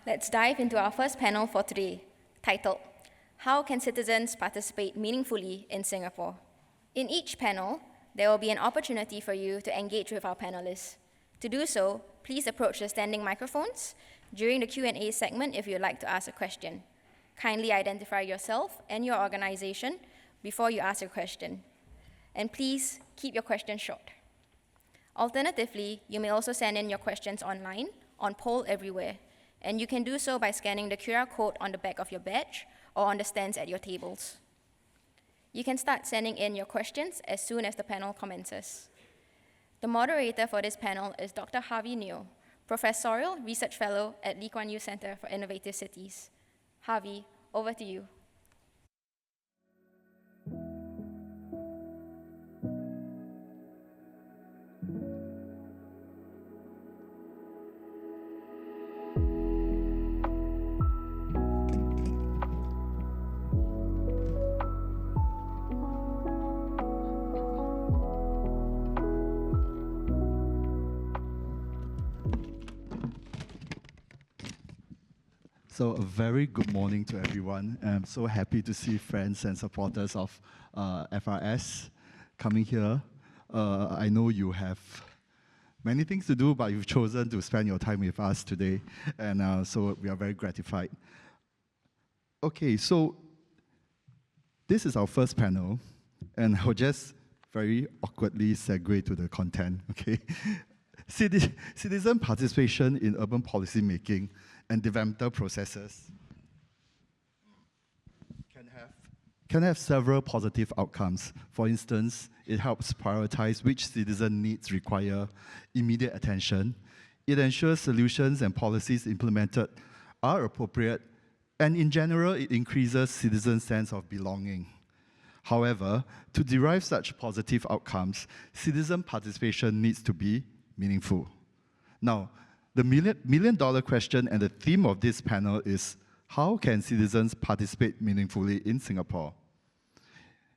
Let's dive into our first panel for today, titled, How Can Citizens Participate Meaningfully in Singapore? In each panel, there will be an opportunity for you to engage with our panelists. To do so, please approach the standing microphones during the Q&A segment if you'd like to ask a question. Kindly identify yourself and your organization before you ask your question. And please keep your questions short. Alternatively, you may also send in your questions online on Poll Everywhere, and you can do so by scanning the QR code on the back of your badge or on the stands at your tables. You can start sending in your questions as soon as the panel commences. The moderator for this panel is Dr. Harvey Neo, Professorial Research Fellow at Lee Kuan Yew Center for Innovative Cities. Harvey, over to you. So a very good morning to everyone. I'm so happy to see friends and supporters of FRS coming here. I know you have many things to do, but you've chosen to spend your time with us today, and so we are very gratified. Okay, so this is our first panel, and I'll just very awkwardly segue to the content, okay? Citizen participation in urban policy making and developmental processes can have several positive outcomes. For instance, it helps prioritize which citizen needs require immediate attention. It ensures solutions and policies implemented are appropriate, and in general, it increases citizens' sense of belonging. However, to derive such positive outcomes, citizen participation needs to be meaningful. Now, the million-dollar question and the theme of this panel is, how can citizens participate meaningfully in Singapore?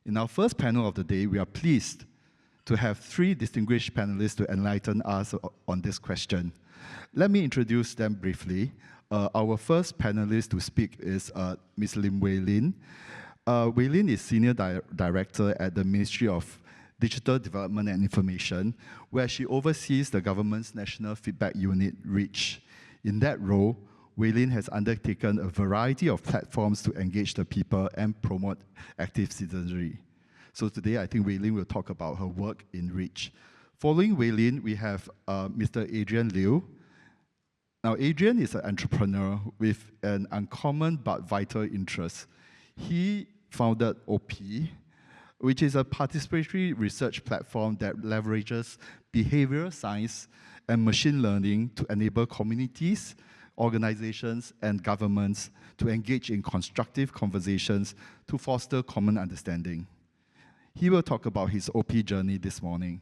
In our first panel of the day, we are pleased to have three distinguished panelists to enlighten us on this question. Let me introduce them briefly. Our first panelist to speak is Ms. Lim Wei Lin. Wei Lin is Senior Director at the Ministry of Digital Development and Information, where she oversees the government's National Feedback Unit, REACH. In that role, Wei Lin has undertaken a variety of platforms to engage the people and promote active citizenry. So today, I think Wei Lin will talk about her work in REACH. Following Wei Lin, we have Mr. Adrian Liu. Now, Adrian is an entrepreneur with an uncommon but vital interest. He founded OP, which is a participatory research platform that leverages behavioral science and machine learning to enable communities, organizations, and governments to engage in constructive conversations to foster common understanding. He will talk about his OP journey this morning.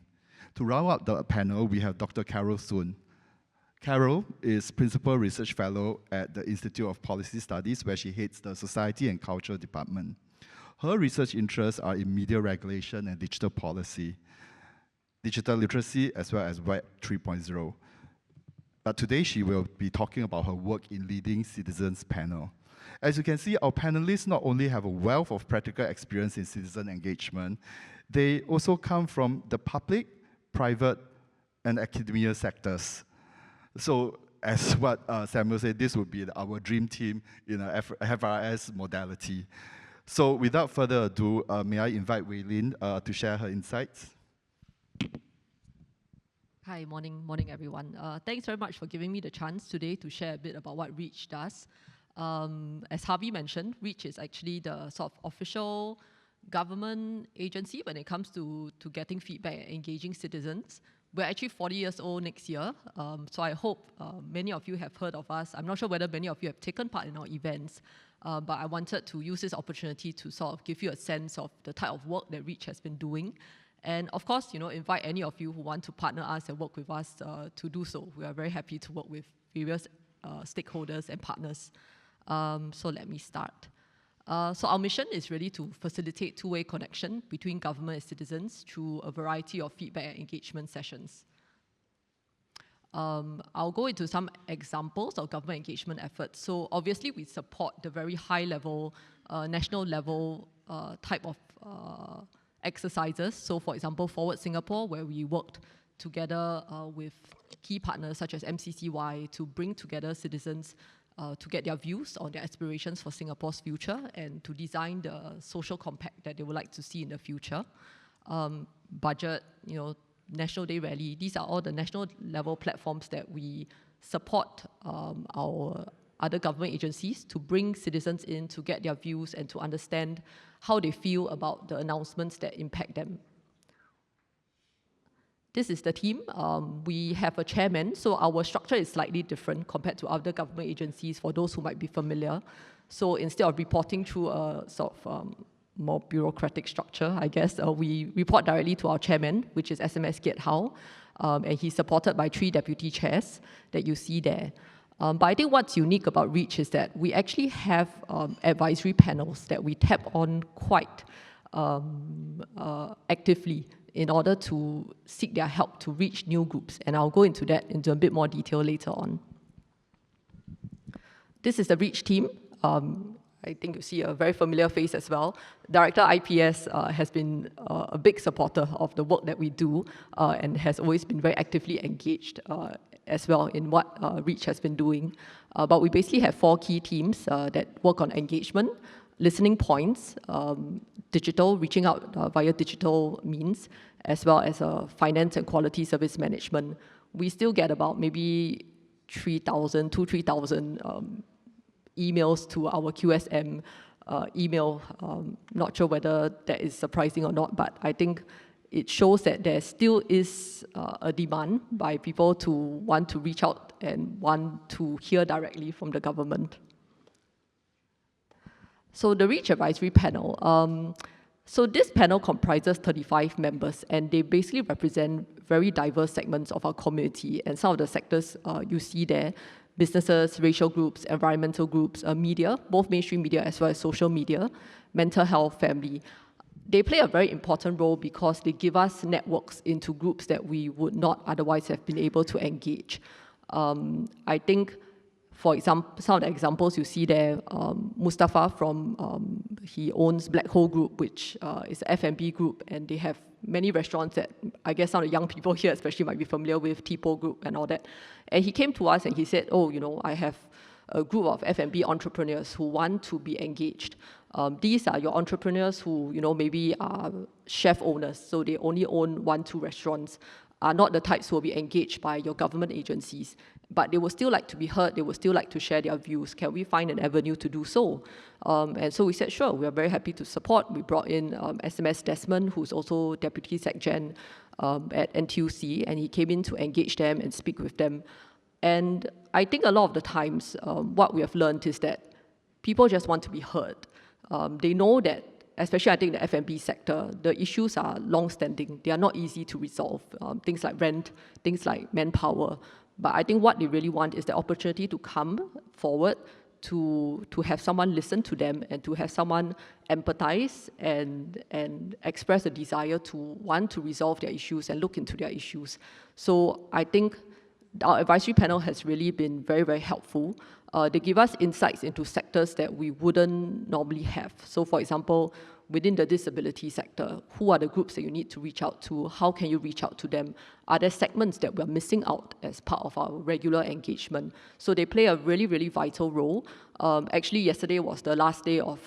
To round out the panel, we have Dr. Carol Soon. Carol is Principal Research Fellow at the Institute of Policy Studies, where she heads the Society and Culture Department. Her research interests are in media regulation and digital policy, digital literacy, as well as Web 3.0. But today she will be talking about her work in leading Citizens Panel. As you can see, our panelists not only have a wealth of practical experience in citizen engagement, they also come from the public, private, and academia sectors. So as what Samuel said, this would be our dream team in a FRS modality. So without further ado, may I invite Wei Lin to share her insights? Hi, morning everyone. Thanks very much for giving me the chance today to share a bit about what REACH does. As Harvey mentioned, REACH is actually the sort of official government agency when it comes to getting feedback and engaging citizens. We're actually 40 years old next year, so I hope many of you have heard of us. I'm not sure whether many of you have taken part in our events, but I wanted to use this opportunity to sort of give you a sense of the type of work that REACH has been doing. And of course, invite any of you who want to partner us and work with us to do so. We are very happy to work with various stakeholders and partners. So let me start. So our mission is really to facilitate two-way connection between government and citizens through a variety of feedback and engagement sessions. I'll go into some examples of government engagement efforts. So obviously we support the very high level, national level type of exercises. So for example, Forward Singapore, where we worked together with key partners such as MCCY to bring together citizens to get their views on their aspirations for Singapore's future and to design the social compact that they would like to see in the future. Budget, National Day Rally, these are all the national level platforms that we support our other government agencies to bring citizens in to get their views and to understand how they feel about the announcements that impact them. This is the team. We have a chairman, so our structure is slightly different compared to other government agencies for those who might be familiar. So instead of reporting through a sort of more bureaucratic structure, I guess, we report directly to our chairman, which is SMS Kiat Hao, and he's supported by 3 deputy chairs that you see there. But I think what's unique about REACH is that we actually have advisory panels that we tap on quite actively in order to seek their help to reach new groups. And I'll go into that into a bit more detail later on. This is the REACH team. I think you see a very familiar face as well. Director IPS has been a big supporter of the work that we do and has always been very actively engaged as well in what REACH has been doing. But we basically have 4 key teams that work on engagement, listening points, digital, reaching out via digital means, as well as finance and quality service management. We still get about maybe 3,000 to 3,000 emails to our QSM email. Not sure whether that is surprising or not, but I think it shows that there still is a demand by people to want to reach out and want to hear directly from the government. So the REACH Advisory Panel. So this panel comprises 35 members, and they basically represent very diverse segments of our community. And some of the sectors you see there: businesses, racial groups, environmental groups, media, both mainstream media as well as social media, mental health, family. They play a very important role because they give us networks into groups that we would not otherwise have been able to engage. I think, for example, some of the examples you see there, Mustafa he owns Black Hole Group, which is an F&B group, and they have many restaurants that I guess some of the young people here especially might be familiar with, Tipo Group and all that. And he came to us and he said, I have a group of F&B entrepreneurs who want to be engaged. These are your entrepreneurs who, maybe are chef owners, so they only own 1-2 restaurants, are not the types who will be engaged by your government agencies, but they would still like to be heard, they would still like to share their views. Can we find an avenue to do so? And so we said, sure, we are very happy to support. We brought in SMS Desmond, who's also Deputy Sec-Gen at NTUC, and he came in to engage them and speak with them. And I think a lot of the times, what we have learned is that people just want to be heard. They know that, especially I think the F&B sector, the issues are long-standing. They are not easy to resolve. Things like rent, things like manpower. But I think what they really want is the opportunity to come forward, to have someone listen to them and to have someone empathize and express a desire to want to resolve their issues and look into their issues. So I think our advisory panel has really been very, very helpful. They give us insights into sectors that we wouldn't normally have. So for example, within the disability sector, who are the groups that you need to reach out to? How can you reach out to them? Are there segments that we're missing out as part of our regular engagement? So they play a really, really vital role. Actually, yesterday was the last day of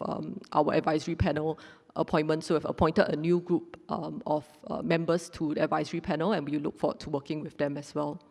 our advisory panel appointment, so we've appointed a new group of members to the advisory panel, and we look forward to working with them as well.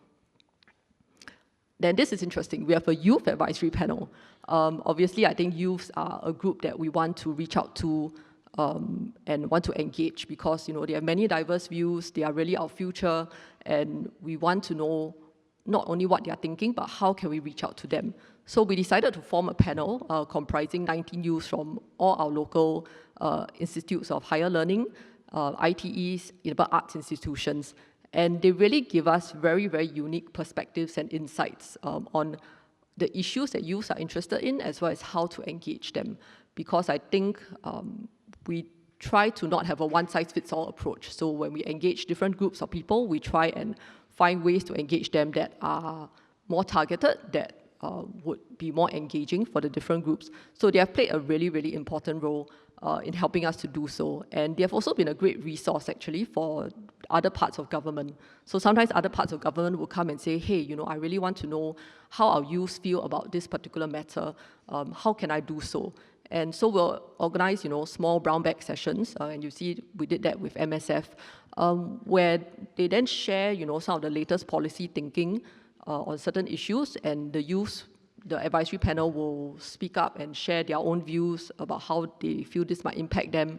Then this is interesting. We have a youth advisory panel. Obviously, I think youths are a group that we want to reach out to and want to engage because, they have many diverse views. They are really our future, and we want to know not only what they are thinking, but how can we reach out to them. So we decided to form a panel comprising 19 youths from all our local institutes of higher learning, ITEs, arts institutions. And they really give us very, very unique perspectives and insights on the issues that youths are interested in, as well as how to engage them. Because I think we try to not have a one-size-fits-all approach. So when we engage different groups of people, we try and find ways to engage them that are more targeted, that would be more engaging for the different groups. So they have played a really, really important role in helping us to do so. And they have also been a great resource, actually, for other parts of government. So sometimes other parts of government will come and say, hey, you know, I really want to know how our youth feel about this particular matter. How can I do so? And so we'll organize, you know, small brown bag sessions, and you see we did that with MSF, where they then share, you know, some of the latest policy thinking on certain issues, and the youth, the advisory panel will speak up and share their own views about how they feel this might impact them.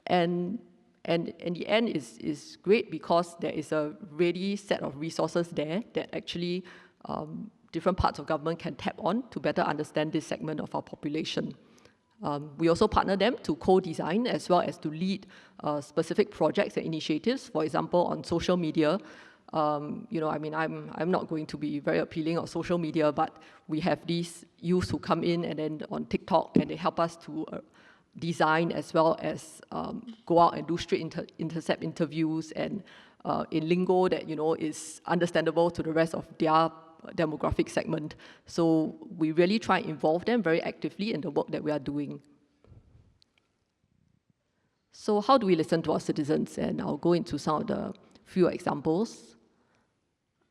And in the end is great because there is a ready set of resources there that actually different parts of government can tap on to better understand this segment of our population. We also partner them to co-design as well as to lead specific projects and initiatives, for example, on social media. You know, I mean, I'm not going to be very appealing on social media, but we have these youths who come in and then on TikTok, and they help us to design as well as go out and do straight intercept interviews and in lingo that, you know, is understandable to the rest of their demographic segment. So we really try and involve them very actively in the work that we are doing. So how do we listen to our citizens? And I'll go into some of the few examples.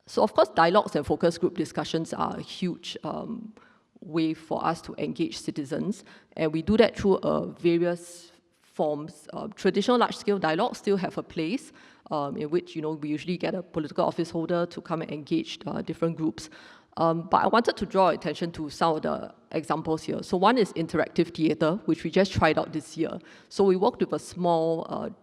So of course, dialogues and focus group discussions are a huge way for us to engage citizens. And we do that through various forms. Traditional large-scale dialogues still have a place in which, you know, we usually get a political office holder to come and engage different groups. But I wanted to draw attention to some of the examples here. So one is interactive theatre, which we just tried out this year. So we worked with a small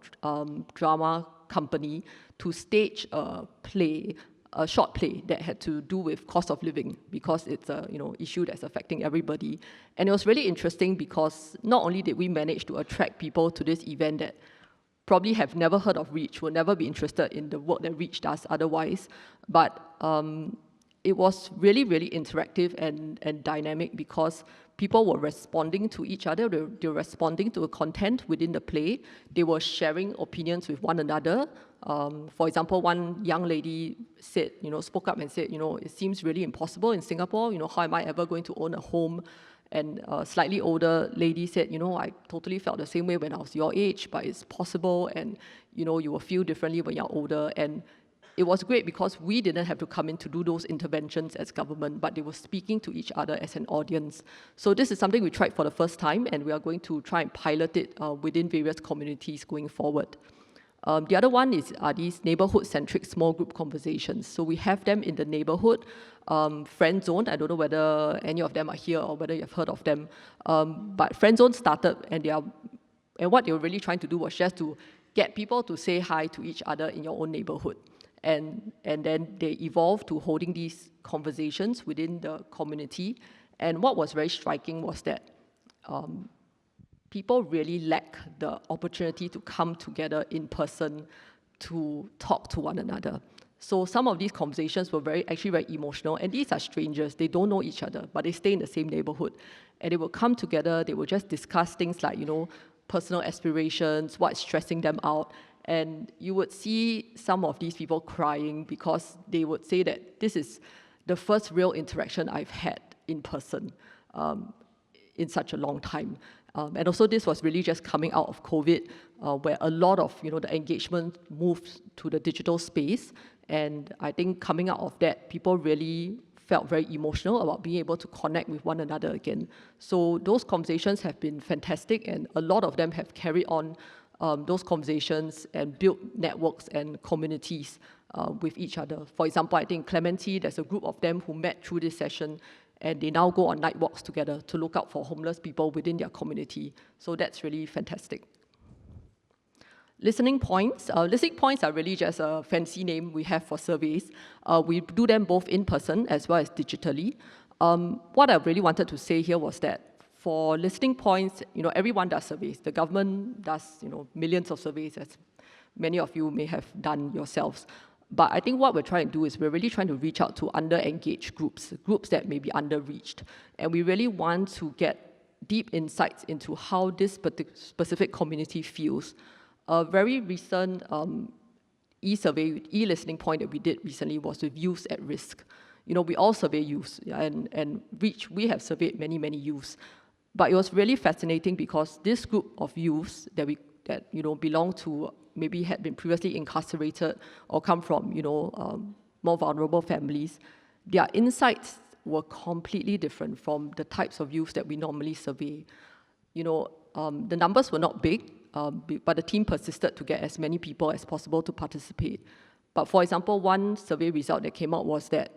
drama company to stage a play, a short play that had to do with cost of living, because it's a, you know, issue that's affecting everybody. And it was really interesting because not only did we manage to attract people to this event that probably have never heard of Reach, will never be interested in the work that Reach does otherwise, but it was really, really interactive and dynamic because people were responding to each other, they were responding to the content within the play, they were sharing opinions with one another. For example, one young lady said, you know, spoke up and said, you know, it seems really impossible in Singapore, you know, how am I ever going to own a home? And a slightly older lady said, you know, I totally felt the same way when I was your age, but it's possible, and, you know, you will feel differently when you're older. And it was great because we didn't have to come in to do those interventions as government, but they were speaking to each other as an audience. So this is something we tried for the first time, and we are going to try and pilot it within various communities going forward. The other one are these neighborhood-centric small group conversations. So we have them in the neighborhood, Friend Zone. I don't know whether any of them are here or whether you've heard of them. But Friend Zone started, and what they were really trying to do was just to get people to say hi to each other in your own neighborhood. And then they evolved to holding these conversations within the community. And what was very striking was that people really lack the opportunity to come together in person to talk to one another. So some of these conversations were actually very emotional, and these are strangers, they don't know each other, but they stay in the same neighborhood. And they will come together, they will just discuss things like, you know, personal aspirations, what's stressing them out. And you would see some of these people crying because they would say that this is the first real interaction I've had in person in such a long time. And also this was really just coming out of COVID, where a lot of, you know, the engagement moved to the digital space. And I think coming out of that, people really felt very emotional about being able to connect with one another again. So those conversations have been fantastic, and a lot of them have carried on those conversations and built networks and communities with each other. For example, I think Clementi, there's a group of them who met through this session, and they now go on night walks together to look out for homeless people within their community. So that's really fantastic. Listening points. Listening points are really just a fancy name we have for surveys. We do them both in person as well as digitally. What I really wanted to say here was that for listening points, you know, everyone does surveys. The government does, you know, millions of surveys, as many of you may have done yourselves. But I think what we're trying to do is we're really trying to reach out to under-engaged groups that may be under-reached. And we really want to get deep insights into how this specific community feels. A very recent e-survey, e-listening point that we did recently was with youths at risk. We all survey youths, and we have surveyed many, many youths. But it was really fascinating because this group of youths that belong to, maybe had been previously incarcerated or come from, more vulnerable families, their insights were completely different from the types of youths that we normally survey. The numbers were not big, but the team persisted to get as many people as possible to participate. But for example, one survey result that came out was that,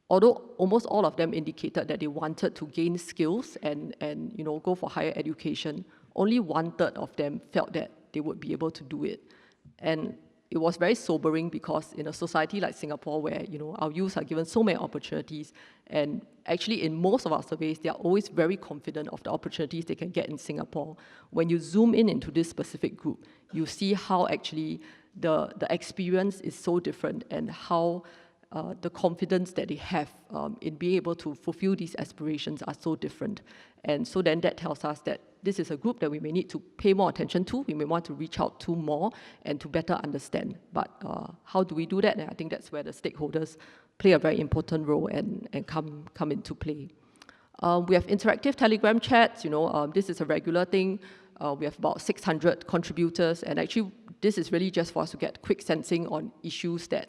although almost all of them indicated that they wanted to gain skills and go for higher education, only 1/3 of them felt that they would be able to do it. And it was very sobering because in a society like Singapore, where our youth are given so many opportunities, and actually in most of our surveys, they are always very confident of the opportunities they can get in Singapore. When you zoom in into this specific group, you see how actually the experience is so different, and how the confidence that they have in being able to fulfill these aspirations are so different. And so then that tells us that this is a group that we may need to pay more attention to, we may want to reach out to more and to better understand. But how do we do that? And I think that's where the stakeholders play a very important role and come into play. We have interactive Telegram chats, this is a regular thing. We have about 600 contributors, and actually this is really just for us to get quick sensing on issues that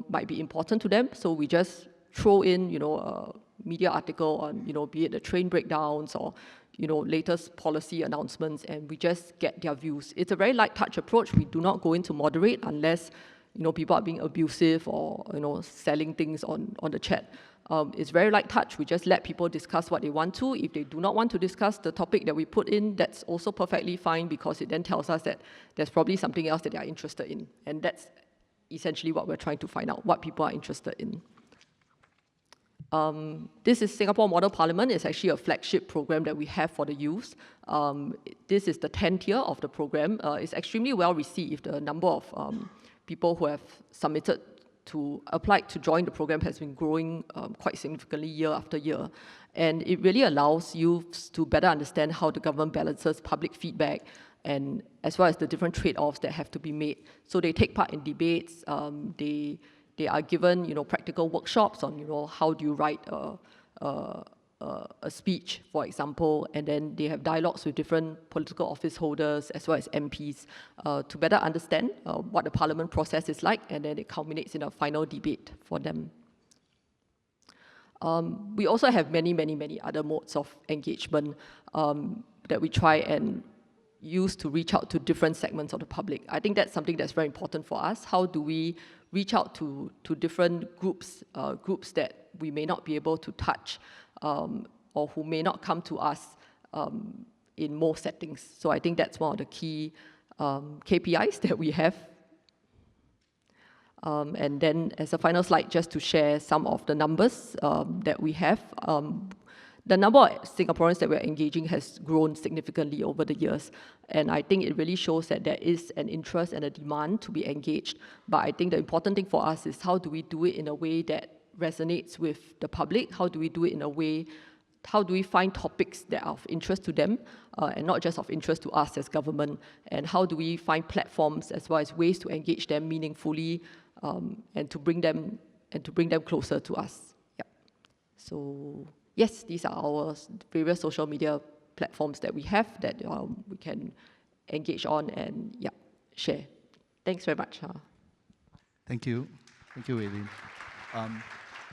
might be important to them. So we just throw in, a media article on, be it the train breakdowns or, latest policy announcements, and we just get their views. It's a very light touch approach. We do not go in to moderate unless, people are being abusive or, selling things on the chat. It's very light touch. We just let people discuss what they want to. If they do not want to discuss the topic that we put in, that's also perfectly fine, because it then tells us that there's probably something else that they are interested in. And that's essentially what we're trying to find out, what people are interested in. This is Singapore Model Parliament. It's actually a flagship program that we have for the youth. This is the 10th year of the program. It's extremely well received. The number of people who have submitted to apply to join the program has been growing quite significantly year after year. And it really allows youths to better understand how the government balances public feedback, and as well as the different trade-offs that have to be made. So they take part in debates. They are given, practical workshops on, how do you write a speech, for example, and then they have dialogues with different political office holders as well as MPs to better understand what the parliament process is like, and then it culminates in a final debate for them. We also have many, many, many other modes of engagement that we try and use to reach out to different segments of the public. I think that's something that's very important for us. How do we reach out to different groups, groups that we may not be able to touch or who may not come to us in most settings? So I think that's one of the key KPIs that we have. And then as a final slide, just to share some of the numbers that we have. The number of Singaporeans that we're engaging has grown significantly over the years. And I think it really shows that there is an interest and a demand to be engaged. But I think the important thing for us is, how do we do it in a way that resonates with the public? How do we do it in a way, how do we find topics that are of interest to them and not just of interest to us as government? And how do we find platforms as well as ways to engage them meaningfully and to bring them closer to us? Yeah. So yes, these are our various social media platforms that we have that we can engage on and share. Thanks very much. Thank you. Thank you, Wei Lin.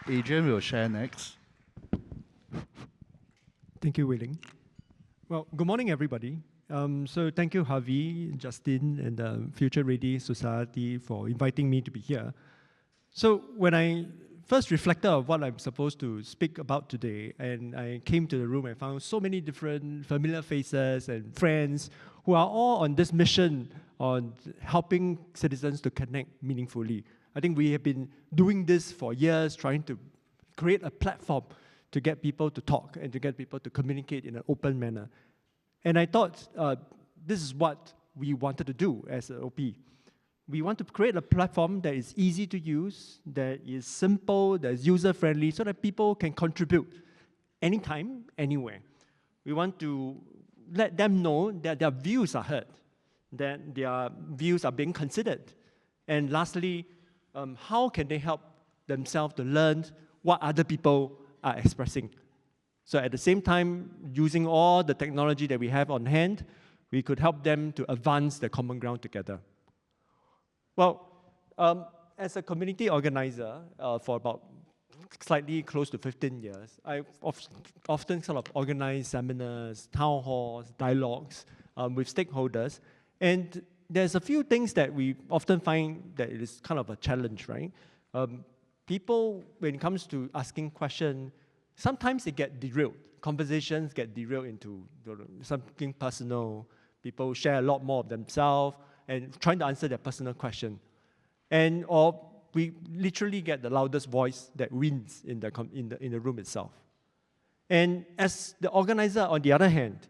Adrian will share next. Thank you, Wei Ling. Well, good morning, everybody. So thank you, Harvey, Justin, and the Future Ready Society for inviting me to be here. So when I first reflected on what I'm supposed to speak about today, and I came to the room and found so many different familiar faces and friends who are all on this mission on helping citizens to connect meaningfully. I think we have been doing this for years, trying to create a platform to get people to talk and to get people to communicate in an open manner. And I thought this is what we wanted to do as an OP. We want to create a platform that is easy to use, that is simple, that is user-friendly, so that people can contribute anytime, anywhere. We want to let them know that their views are heard, that their views are being considered? And lastly, how can they help themselves to learn what other people are expressing? So at the same time, using all the technology that we have on hand, we could help them to advance the common ground together. Well, as a community organizer for about slightly close to 15 years, I often sort of organize seminars, town halls, dialogues with stakeholders. And there's a few things that we often find that it is kind of a challenge, right? People, when it comes to asking questions, sometimes they get derailed. Conversations get derailed into something personal. People share a lot more of themselves and trying to answer their personal question. Or we literally get the loudest voice that wins in the room itself. And as the organizer, on the other hand,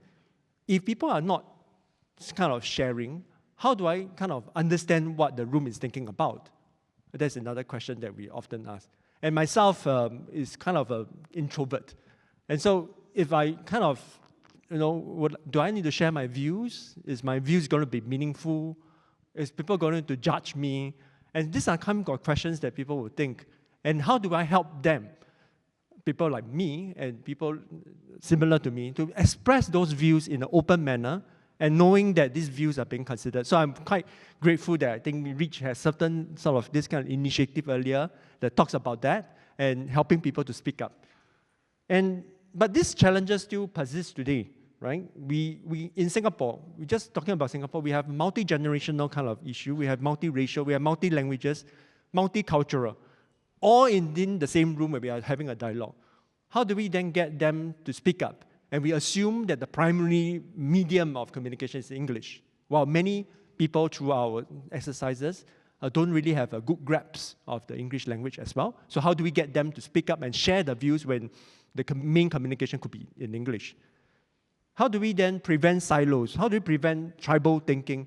if people are not kind of sharing, how do I kind of understand what the room is thinking about? That's another question that we often ask. And myself is kind of an introvert. And so if I kind of, do I need to share my views? Is my views going to be meaningful? Is people going to judge me? And these are kind of questions that people will think. And how do I help them, people like me and people similar to me, to express those views in an open manner and knowing that these views are being considered? So I'm quite grateful that I think REACH has certain sort of this kind of initiative earlier that talks about that and helping people to speak up. But these challenges still persist today, right? We in Singapore, we're just talking about Singapore, we have multi-generational kind of issue, we have multi-racial, we have multi-languages, multicultural, all in the same room where we are having a dialogue. How do we then get them to speak up? And we assume that the primary medium of communication is English, while many people through our exercises don't really have a good grasp of the English language as well. So how do we get them to speak up and share the views when the main communication could be in English? How do we then prevent silos? How do we prevent tribal thinking,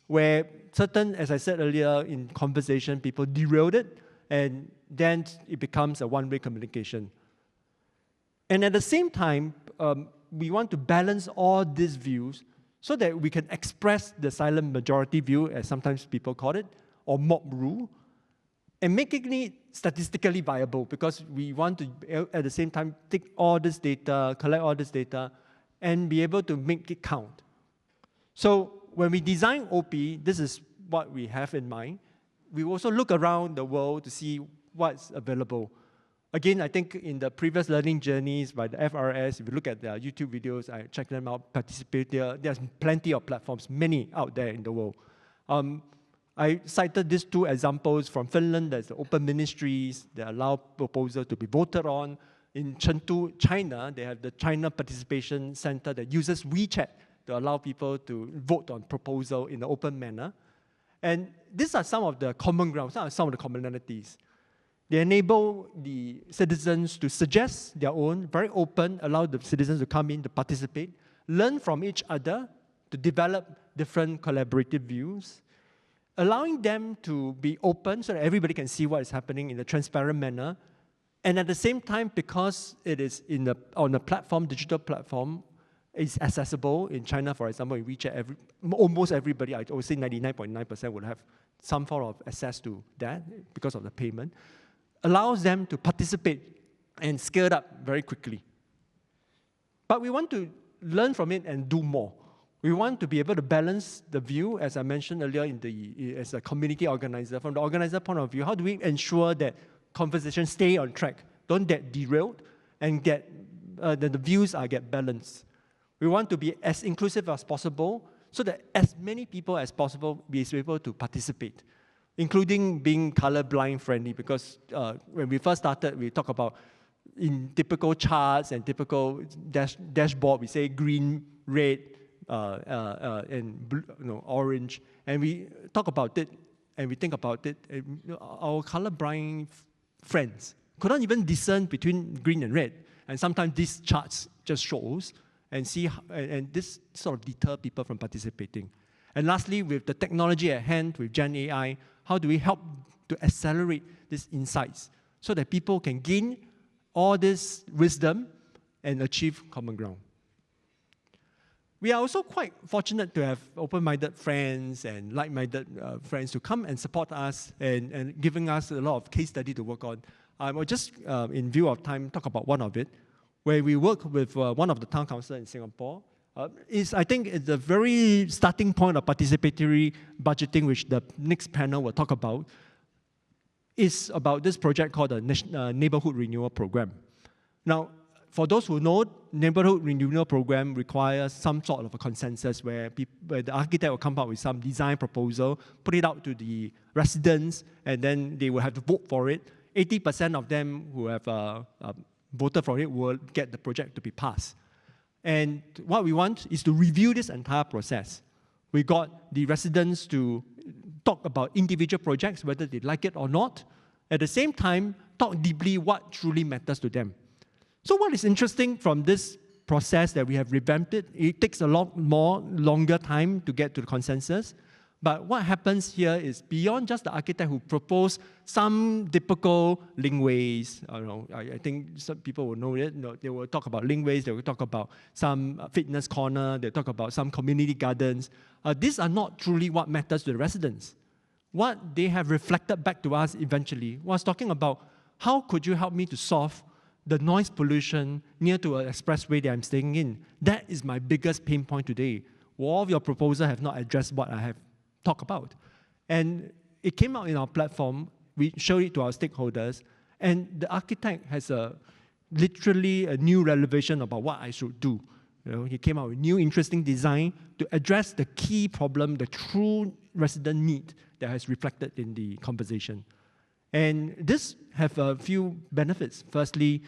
where certain, as I said earlier, in conversation, people derailed it, and then it becomes a one-way communication. And at the same time, we want to balance all these views so that we can express the silent majority view, as sometimes people call it, or mob rule, and making it statistically viable, because we want to, at the same time, take all this data, collect all this data, and be able to make it count. So when we design OP, this is what we have in mind. We also look around the world to see what's available. Again, I think in the previous learning journeys by the FRS, if you look at their YouTube videos, I check them out, participate there. There's plenty of platforms, many out there in the world. I cited these two examples from Finland. There's the open ministries that allow proposals to be voted on. In Chengdu, China, they have the China Participation Center that uses WeChat to allow people to vote on proposal in an open manner. And these are some of the common grounds, some of the commonalities. They enable the citizens to suggest their own, very open, allow the citizens to come in to participate, learn from each other, to develop different collaborative views, allowing them to be open so that everybody can see what is happening in a transparent manner. And at the same time, because it is on a platform, digital platform, it's accessible. In China, for example, in WeChat, almost everybody, I would say 99.9% would have some form of access to that because of the payment, allows them to participate and scale it up very quickly. But we want to learn from it and do more. We want to be able to balance the view, as I mentioned earlier, as a community organizer. From the organizer point of view, how do we ensure that conversations stay on track, don't get derailed, and that the views get balanced? We want to be as inclusive as possible so that as many people as possible be able to participate, including being colorblind friendly, because when we first started, we talk about in typical charts and typical dashboard, we say green, red, and blue, orange, and we talk about it and we think about it. Our colorblind friends could not even discern between green and red, and sometimes these charts just shows and this sort of deter people from participating. And lastly, with the technology at hand, with Gen AI, how do we help to accelerate these insights so that people can gain all this wisdom and achieve common ground? We are also quite fortunate to have open-minded friends and like-minded friends to come and support us and giving us a lot of case study to work on. I will just, in view of time, talk about one of it, where we work with one of the town council in Singapore. I think it's a very starting point of participatory budgeting, which the next panel will talk about, is about this project called the Neighborhood Renewal Program. Now, for those who know, Neighborhood Renewal Program requires some sort of a consensus where the architect will come up with some design proposal, put it out to the residents, and then they will have to vote for it. 80% of them who have voted for it will get the project to be passed. And what we want is to review this entire process. We got the residents to talk about individual projects, whether they like it or not. At the same time, talk deeply what truly matters to them. So what is interesting from this process that we have revamped it takes a lot longer time to get to the consensus. But what happens here is beyond just the architect who proposed some typical linkways. I think some people will know it. They will talk about linkways, they will talk about some fitness corner, they'll talk about some community gardens. These are not truly what matters to the residents. What they have reflected back to us eventually was talking about how could you help me to solve the noise pollution near to an expressway that I'm staying in. That is my biggest pain point today. All of your proposals have not addressed what I have talked about. And it came out in our platform, we showed it to our stakeholders, and the architect has literally a new revelation about what I should do. He came out with new interesting design to address the key problem, the true resident need that has reflected in the conversation. And this have a few benefits. Firstly,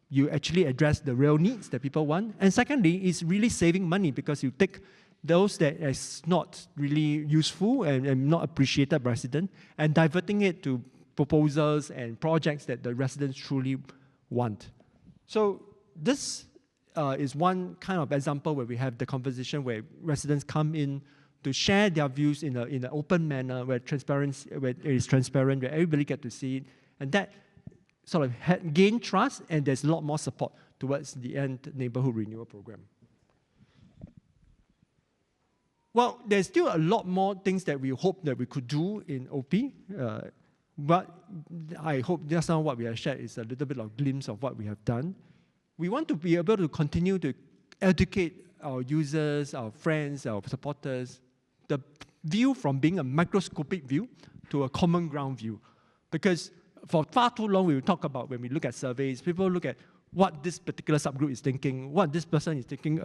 you actually address the real needs that people want. And secondly, it's really saving money because you take those that is not really useful and not appreciated by residents and diverting it to proposals and projects that the residents truly want. So this is one kind of example where we have the conversation where residents come in to share their views in an open manner, where it is transparent, where everybody get to see it, and that sort of gain trust, and there's a lot more support towards the end neighborhood renewal program. Well, there's still a lot more things that we hope that we could do in OP, but I hope just now what we have shared is a little bit of glimpse of what we have done. We want to be able to continue to educate our users, our friends, our supporters, the view from being a microscopic view to a common ground view. Because for far too long, we talk about when we look at surveys, people look at what this particular subgroup is thinking, what this person is thinking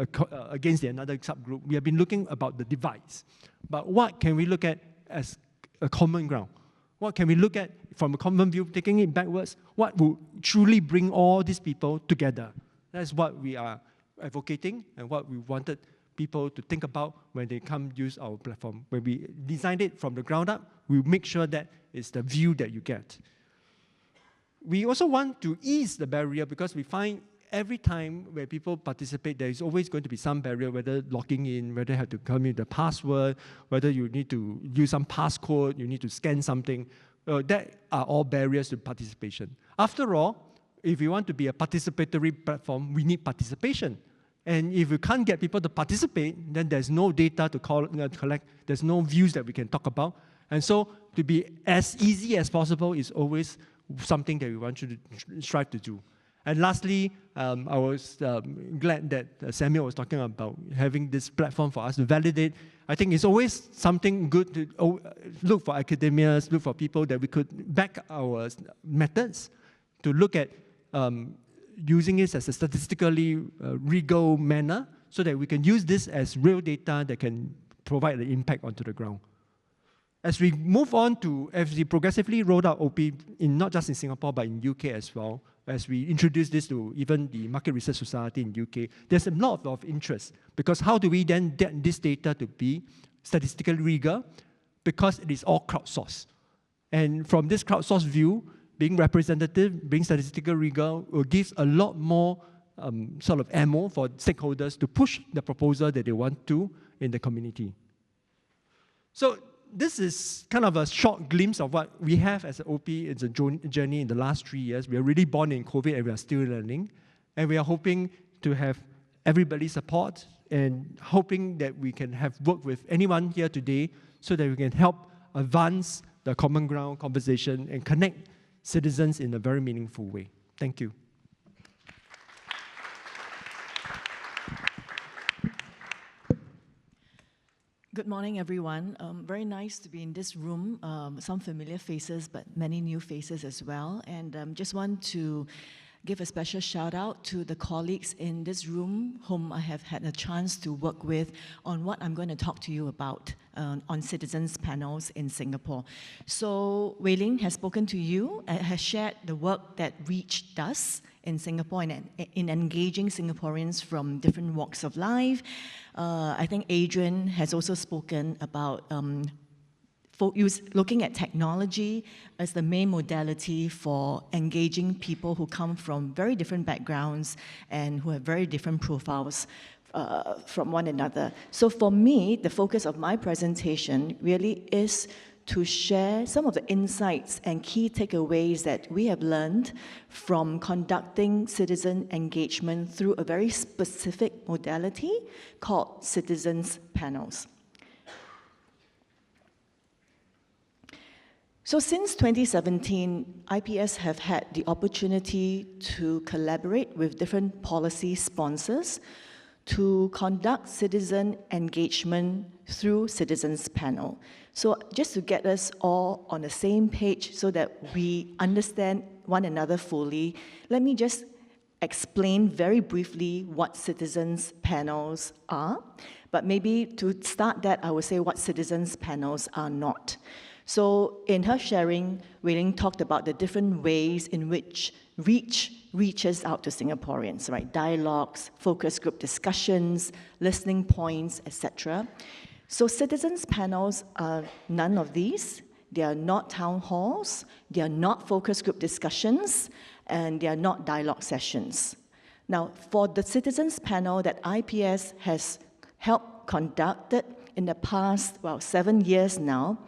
against another subgroup. We have been looking about the divides. But what can we look at as a common ground? What can we look at from a common view, taking it backwards? What will truly bring all these people together? That's what we are advocating and what we wanted people to think about when they come use our platform. When we designed it from the ground up, we make sure that it's the view that you get. We also want to ease the barrier because we find every time where people participate, there is always going to be some barrier, whether logging in, whether you have to come in the password, whether you need to use some passcode, you need to scan something. That are all barriers to participation. After all, if we want to be a participatory platform, we need participation. And if we can't get people to participate, then there's no data to collect, there's no views that we can talk about. And so to be as easy as possible is always something that we want you to strive to do. And lastly, I was glad that Samuel was talking about having this platform for us to validate. I think it's always something good to look for academias, look for people that we could back our methods, to look at using it as a statistically legal manner so that we can use this as real data that can provide the impact onto the ground. As we move on to, as we progressively rolled out OP, not just in Singapore, but in UK as well, as we introduce this to even the Market Research Society in UK, there's a lot of interest. Because how do we then get this data to be statistically rigor? Because it is all crowdsourced. And from this crowdsourced view, being representative, being statistical rigor, will give a lot more sort of ammo for stakeholders to push the proposal that they want to in the community. So this is kind of a short glimpse of what we have as an OP. It's a journey in the last 3 years. We are really born in COVID and we are still learning. And we are hoping to have everybody's support and hoping that we can have worked with anyone here today so that we can help advance the common ground conversation and connect citizens in a very meaningful way. Thank you. Good morning, everyone. Very nice to be in this room. Some familiar faces, but many new faces as well. And just want to give a special shout out to the colleagues in this room whom I have had a chance to work with on what I'm going to talk to you about on citizens panels in Singapore. So Wei Ling has spoken to you, has shared the work that REACH does in Singapore in engaging Singaporeans from different walks of life. I think Adrian has also spoken about looking at technology as the main modality for engaging people who come from very different backgrounds and who have very different profiles from one another. So for me, the focus of my presentation really is to share some of the insights and key takeaways that we have learned from conducting citizen engagement through a very specific modality called citizens panels. So since 2017, IPS have had the opportunity to collaborate with different policy sponsors to conduct citizen engagement through Citizens Panel. So just to get us all on the same page so that we understand one another fully, let me just explain very briefly what Citizens Panels are. But maybe to start that, I will say what Citizens Panels are not. So in her sharing, Wei Ling talked about the different ways in which REACH reaches out to Singaporeans, right? Dialogues, focus group discussions, listening points, etc. So citizens panels are none of these. They are not town halls, they are not focus group discussions, and they are not dialogue sessions. Now, for the citizens panel that IPS has helped conducted in the past, 7 years now,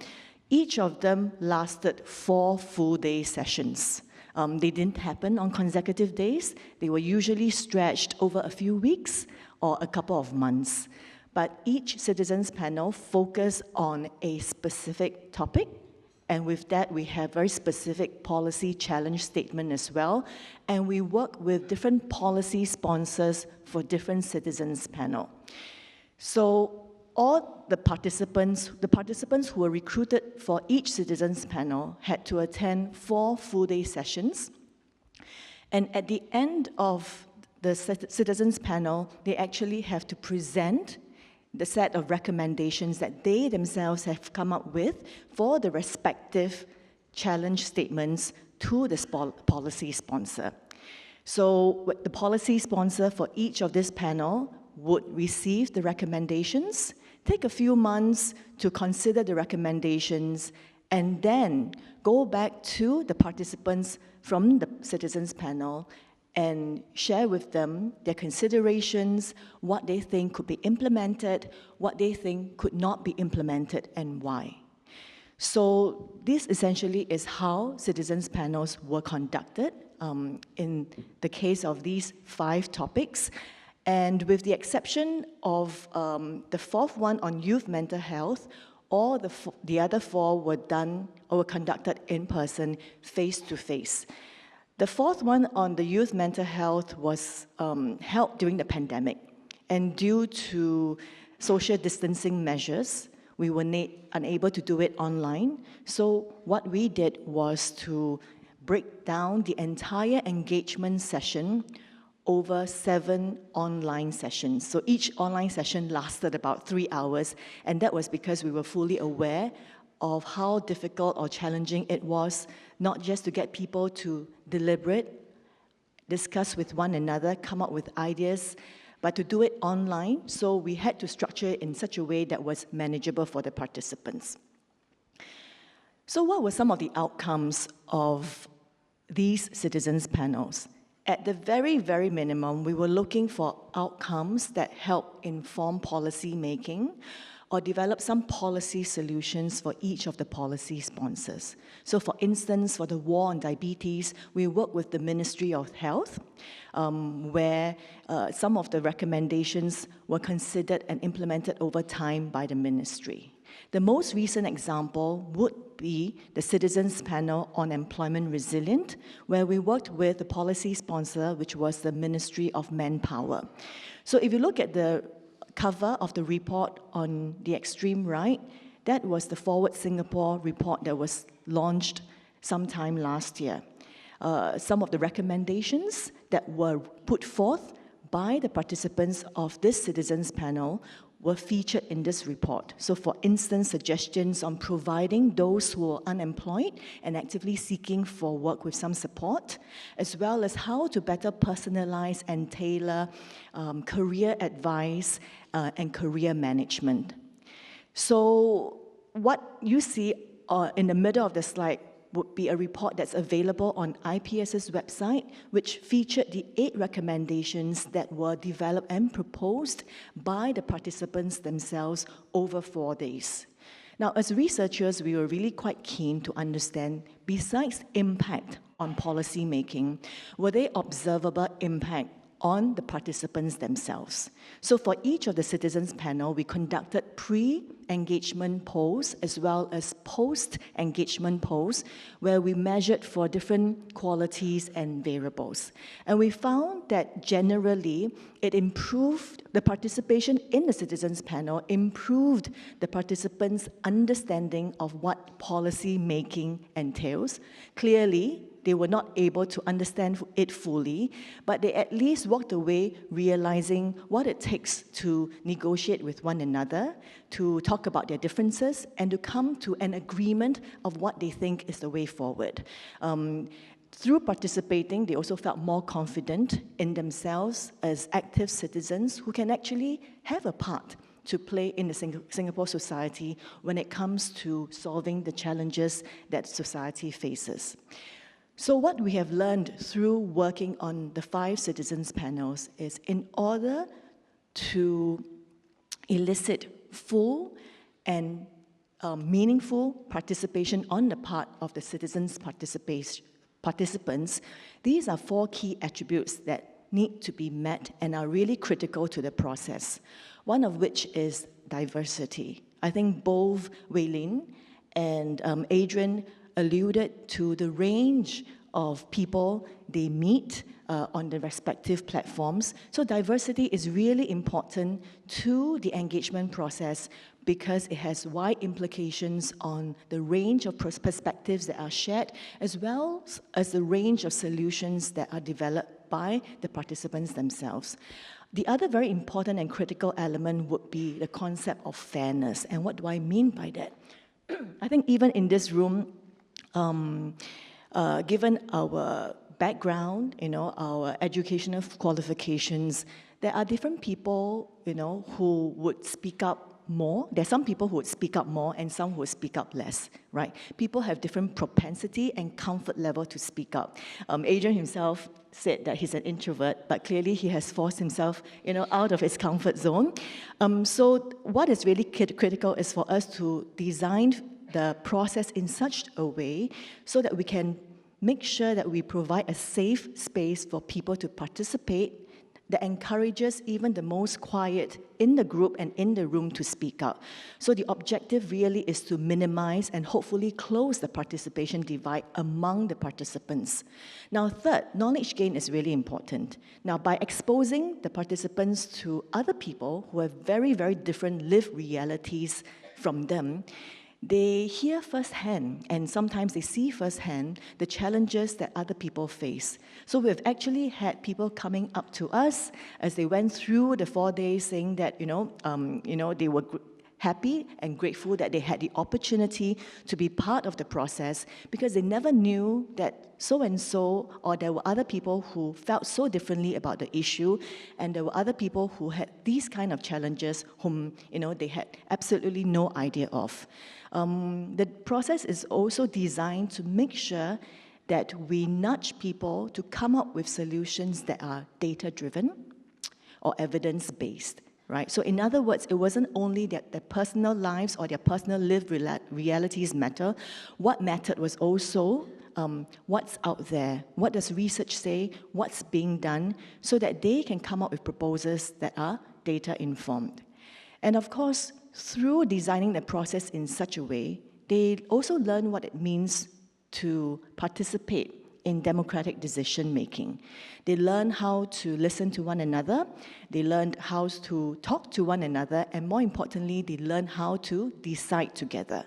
each of them lasted 4 full-day sessions. They didn't happen on consecutive days. They were usually stretched over a few weeks or a couple of months. But each citizens panel focused on a specific topic, and with that, we have very specific policy challenge statement as well, and we work with different policy sponsors for different citizens panel. So all the participants who were recruited for each citizens panel had to attend 4 full-day sessions. And at the end of the citizens panel, they actually have to present the set of recommendations that they themselves have come up with for the respective challenge statements to the policy sponsor. So the policy sponsor for each of this panel would receive the recommendations, take a few months to consider the recommendations, and then go back to the participants from the citizens panel and share with them their considerations, what they think could be implemented, what they think could not be implemented, and why. So this essentially is how citizens panels were conducted in the case of these 5 topics. And with the exception of the 4th one on youth mental health, all the other 4 were done or were conducted in person, face-to-face. The 4th one on the youth mental health was held during the pandemic. And due to social distancing measures, we were unable to do it online. So what we did was to break down the entire engagement session over 7 online sessions. So each online session lasted about 3 hours, and that was because we were fully aware of how difficult or challenging it was, not just to get people to deliberate, discuss with one another, come up with ideas, but to do it online. So we had to structure it in such a way that was manageable for the participants. So what were some of the outcomes of these citizens panels? At the very, very minimum, we were looking for outcomes that help inform policy making or develop some policy solutions for each of the policy sponsors. So for instance, for the war on diabetes, we work with the Ministry of Health, where some of the recommendations were considered and implemented over time by the ministry. The most recent example would be the Citizens Panel on Employment Resilience, where we worked with the policy sponsor, which was the Ministry of Manpower. So if you look at the cover of the report on the extreme right, that was the Forward Singapore report that was launched sometime last year. Some of the recommendations that were put forth by the participants of this citizens panel were featured in this report. So for instance, suggestions on providing those who are unemployed and actively seeking for work with some support, as well as how to better personalize and tailor career advice and career management. So what you see in the middle of the slide would be a report that's available on IPS's website, which featured the 8 recommendations that were developed and proposed by the participants themselves over 4 days. Now, as researchers, we were really quite keen to understand, besides impact on policy making, were there observable impact on the participants themselves? So for each of the citizens panel, we conducted pre-engagement polls as well as post-engagement polls, where we measured for different qualities and variables. And we found that generally, it improved the participation in the citizens panel, improved the participants' understanding of what policy making entails. Clearly, they were not able to understand it fully, but they at least walked away realizing what it takes to negotiate with one another, to talk about their differences, and to come to an agreement of what they think is the way forward. Through participating, they also felt more confident in themselves as active citizens who can actually have a part to play in the Singapore society when it comes to solving the challenges that society faces. So what we have learned through working on the 5 citizens panels is, in order to elicit full and meaningful participation on the part of the citizens' participants, these are 4 key attributes that need to be met and are really critical to the process, one of which is diversity. I think both Wei Lin and Adrian alluded to the range of people they meet on the respective platforms. So diversity is really important to the engagement process because it has wide implications on the range of perspectives that are shared, as well as the range of solutions that are developed by the participants themselves. The other very important and critical element would be the concept of fairness. And what do I mean by that? I think even in this room, given our background, our educational qualifications, there are different people, who would speak up more. There are some people who would speak up more and some who would speak up less, right? People have different propensity and comfort level to speak up. Adrian himself said that he's an introvert, but clearly he has forced himself, out of his comfort zone. So what is really critical is for us to design the process in such a way so that we can make sure that we provide a safe space for people to participate that encourages even the most quiet in the group and in the room to speak up. So the objective really is to minimize and hopefully close the participation divide among the participants. Now, third, knowledge gain is really important. Now, by exposing the participants to other people who have very, very different lived realities from them, they hear firsthand, and sometimes they see firsthand, the challenges that other people face. So we've actually had people coming up to us as they went through the 4 days saying that, they were happy and grateful that they had the opportunity to be part of the process because they never knew that so-and-so, or there were other people who felt so differently about the issue, and there were other people who had these kind of challenges whom, they had absolutely no idea of. The process is also designed to make sure that we nudge people to come up with solutions that are data-driven or evidence-based. right? So in other words, it wasn't only that their personal lives or their personal lived realities matter. What mattered was also what's out there, what does research say, what's being done, so that they can come up with proposals that are data-informed. And of course, through designing the process in such a way, they also learn what it means to participate in democratic decision-making. They learn how to listen to one another, they learned how to talk to one another, and more importantly, they learn how to decide together.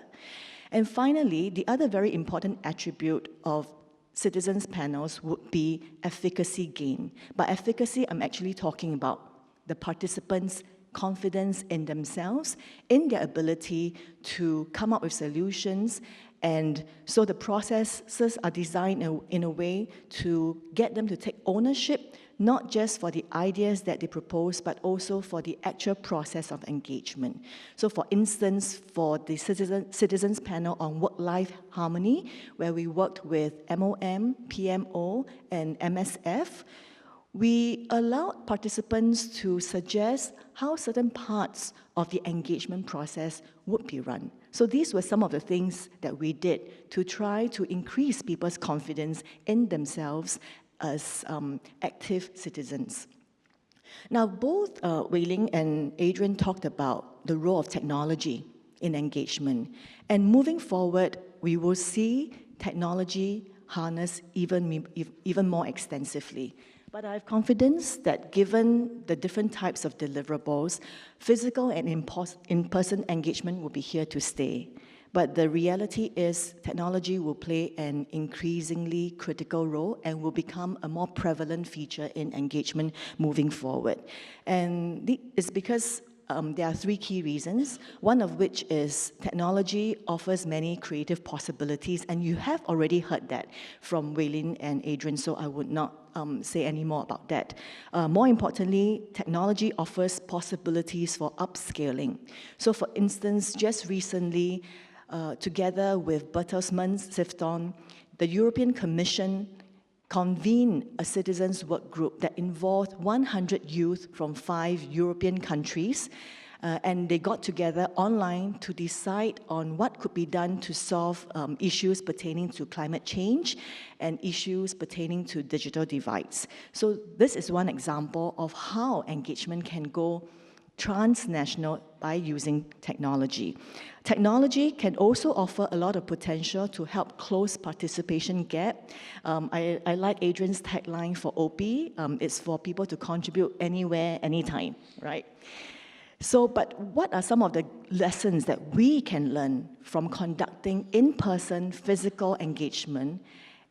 And finally, the other very important attribute of citizens panels would be efficacy gain. By efficacy, I'm actually talking about the participants' confidence in themselves, in their ability to come up with solutions. And so the processes are designed in a way to get them to take ownership, not just for the ideas that they propose, but also for the actual process of engagement. So for instance, for the Citizens Panel on Work-Life Harmony, where we worked with MOM, PMO, and MSF, we allowed participants to suggest how certain parts of the engagement process would be run. So these were some of the things that we did to try to increase people's confidence in themselves as active citizens. Now, both Wei Ling and Adrian talked about the role of technology in engagement. And moving forward, we will see technology harnessed even more extensively. But I have confidence that given the different types of deliverables, physical and in-person engagement will be here to stay. But the reality is technology will play an increasingly critical role and will become a more prevalent feature in engagement moving forward. And it's because there are three key reasons, one of which is technology offers many creative possibilities, and you have already heard that from Wei Ling and Adrian, so I would not say any more about that. More importantly, technology offers possibilities for upscaling. So for instance, just recently, together with Bertelsmann Sifton, the European Commission convened a citizens' work group that involved 100 youth from 5 European countries, and they got together online to decide on what could be done to solve issues pertaining to climate change and issues pertaining to digital divides. So this is one example of how engagement can go transnational by using technology. Technology can also offer a lot of potential to help close participation gap. I like Adrian's tagline for OP. It's for people to contribute anywhere, anytime, right? So, but what are some of the lessons that we can learn from conducting in-person physical engagement